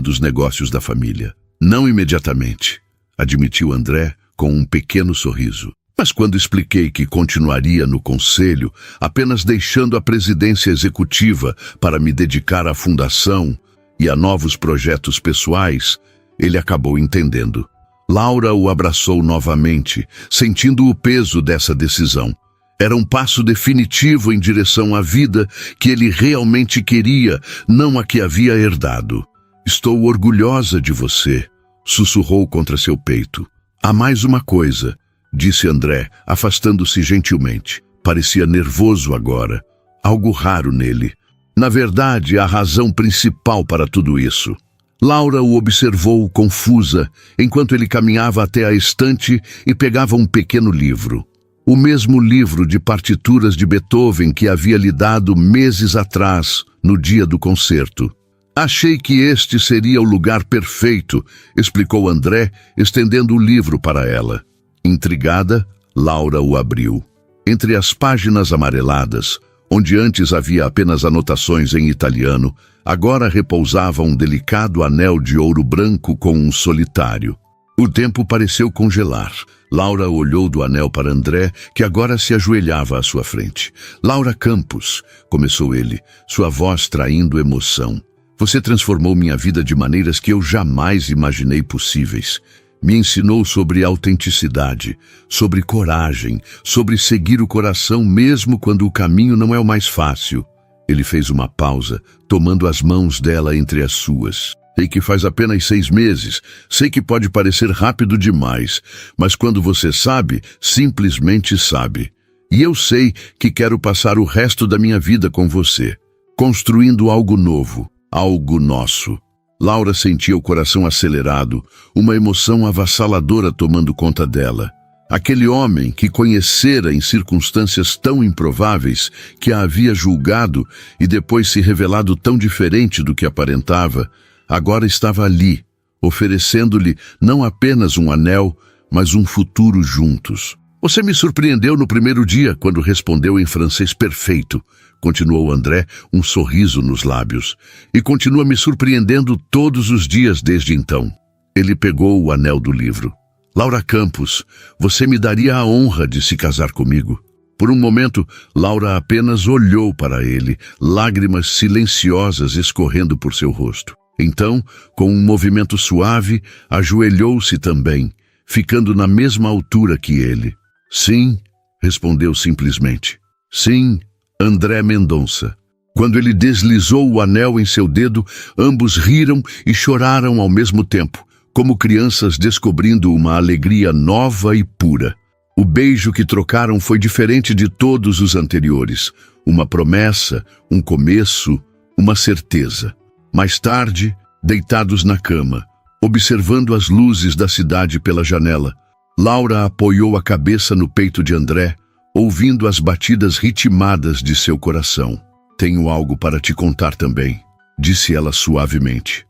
dos negócios da família. "Não imediatamente", admitiu André com um pequeno sorriso. "Mas quando expliquei que continuaria no conselho, apenas deixando a presidência executiva para me dedicar à fundação e a novos projetos pessoais, ele acabou entendendo." Laura o abraçou novamente, sentindo o peso dessa decisão. Era um passo definitivo em direção à vida que ele realmente queria, não a que havia herdado. "Estou orgulhosa de você", sussurrou contra seu peito. "Há mais uma coisa", disse André, afastando-se gentilmente. Parecia nervoso agora, algo raro nele. Na verdade, a razão principal para tudo isso. Laura o observou confusa, enquanto ele caminhava até a estante e pegava um pequeno livro. O mesmo livro de partituras de Beethoven que havia lhe dado meses atrás, no dia do concerto. "Achei que este seria o lugar perfeito", explicou André, estendendo o livro para ela. Intrigada, Laura o abriu. Entre as páginas amareladas, onde antes havia apenas anotações em italiano, agora repousava um delicado anel de ouro branco com um solitário. O tempo pareceu congelar. Laura olhou do anel para André, que agora se ajoelhava à sua frente. "Laura Campos", começou ele, sua voz traindo emoção. "Você transformou minha vida de maneiras que eu jamais imaginei possíveis. Me ensinou sobre autenticidade, sobre coragem, sobre seguir o coração mesmo quando o caminho não é o mais fácil." Ele fez uma pausa, tomando as mãos dela entre as suas. Sei que faz apenas 6 meses, sei que pode parecer rápido demais, mas quando você sabe, simplesmente sabe. E eu sei que quero passar o resto da minha vida com você, construindo algo novo, algo nosso. Laura sentia o coração acelerado, uma emoção avassaladora tomando conta dela. Aquele homem que conhecera em circunstâncias tão improváveis, que a havia julgado e depois se revelado tão diferente do que aparentava, agora estava ali, oferecendo-lhe não apenas um anel, mas um futuro juntos. Você me surpreendeu no primeiro dia, quando respondeu em francês perfeito, continuou André, um sorriso nos lábios, e continua me surpreendendo todos os dias desde então. Ele pegou o anel do livro. Laura Campos, você me daria a honra de se casar comigo? Por um momento, Laura apenas olhou para ele, lágrimas silenciosas escorrendo por seu rosto. Então, com um movimento suave, ajoelhou-se também, ficando na mesma altura que ele. Sim, respondeu simplesmente. Sim, André Mendonça. Quando ele deslizou o anel em seu dedo, ambos riram e choraram ao mesmo tempo, como crianças descobrindo uma alegria nova e pura. O beijo que trocaram foi diferente de todos os anteriores. Uma promessa, um começo, uma certeza. Mais tarde, deitados na cama, observando as luzes da cidade pela janela, Laura apoiou a cabeça no peito de André, ouvindo as batidas ritmadas de seu coração. Tenho algo para te contar também, disse ela suavemente.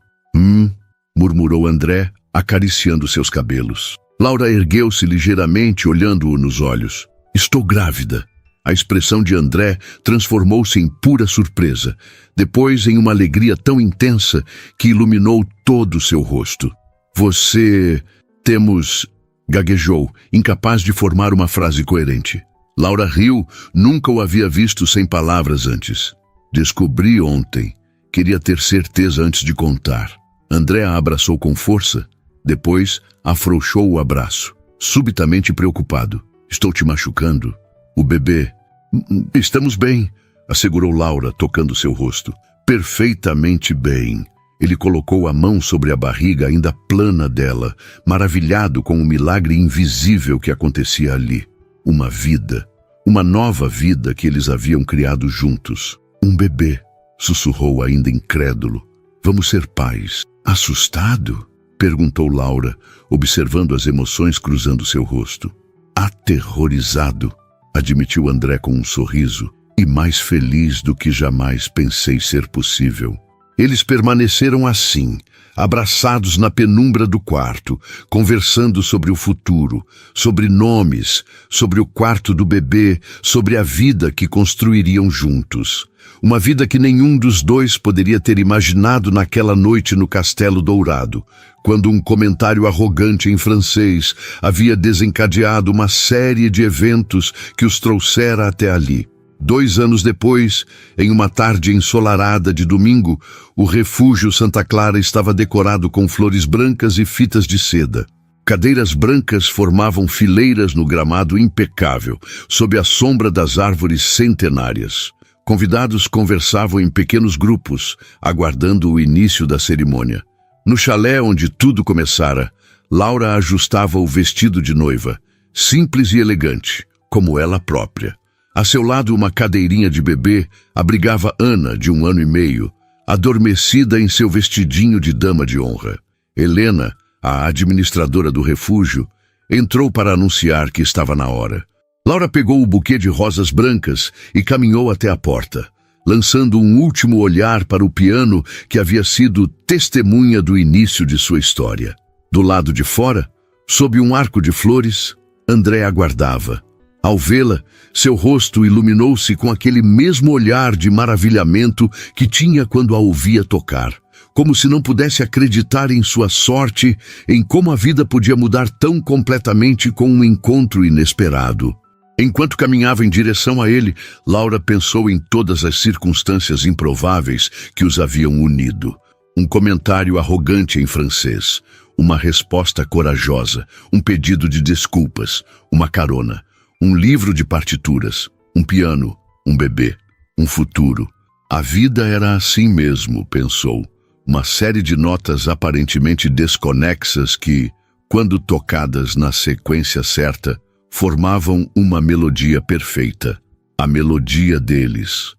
Murmurou André, acariciando seus cabelos. Laura ergueu-se ligeiramente, olhando-o nos olhos. Estou grávida. A expressão de André transformou-se em pura surpresa, depois em uma alegria tão intensa que iluminou todo o seu rosto. Temos... gaguejou, incapaz de formar uma frase coerente. Laura riu, nunca o havia visto sem palavras antes. Descobri ontem. Queria ter certeza antes de contar. André a abraçou com força, depois afrouxou o abraço, subitamente preocupado. Estou te machucando? O bebê... Estamos bem, assegurou Laura, tocando seu rosto. Perfeitamente bem. Ele colocou a mão sobre a barriga ainda plana dela, maravilhado com o milagre invisível que acontecia ali. Uma vida, uma nova vida que eles haviam criado juntos. Um bebê, sussurrou ainda incrédulo. Vamos ser pais. Assustado? Perguntou Laura, observando as emoções cruzando seu rosto. Aterrorizado, admitiu André com um sorriso, e mais feliz do que jamais pensei ser possível. Eles permaneceram assim, abraçados na penumbra do quarto, conversando sobre o futuro, sobre nomes, sobre o quarto do bebê, sobre a vida que construiriam juntos. Uma vida que nenhum dos dois poderia ter imaginado naquela noite no Castelo Dourado, quando um comentário arrogante em francês havia desencadeado uma série de eventos que os trouxera até ali. 2 anos depois, em uma tarde ensolarada de domingo, o refúgio Santa Clara estava decorado com flores brancas e fitas de seda. Cadeiras brancas formavam fileiras no gramado impecável, sob a sombra das árvores centenárias. Convidados conversavam em pequenos grupos, aguardando o início da cerimônia. No chalé onde tudo começara, Laura ajustava o vestido de noiva, simples e elegante, como ela própria. A seu lado, uma cadeirinha de bebê abrigava Ana, de 1 ano e meio, adormecida em seu vestidinho de dama de honra. Helena, a administradora do refúgio, entrou para anunciar que estava na hora. Laura pegou o buquê de rosas brancas e caminhou até a porta, lançando um último olhar para o piano que havia sido testemunha do início de sua história. Do lado de fora, sob um arco de flores, André aguardava. Ao vê-la, seu rosto iluminou-se com aquele mesmo olhar de maravilhamento que tinha quando a ouvia tocar, como se não pudesse acreditar em sua sorte, em como a vida podia mudar tão completamente com um encontro inesperado. Enquanto caminhava em direção a ele, Laura pensou em todas as circunstâncias improváveis que os haviam unido. Um comentário arrogante em francês, uma resposta corajosa, um pedido de desculpas, uma carona, um livro de partituras, um piano, um bebê, um futuro. A vida era assim mesmo, pensou. Uma série de notas aparentemente desconexas que, quando tocadas na sequência certa, formavam uma melodia perfeita. A melodia deles.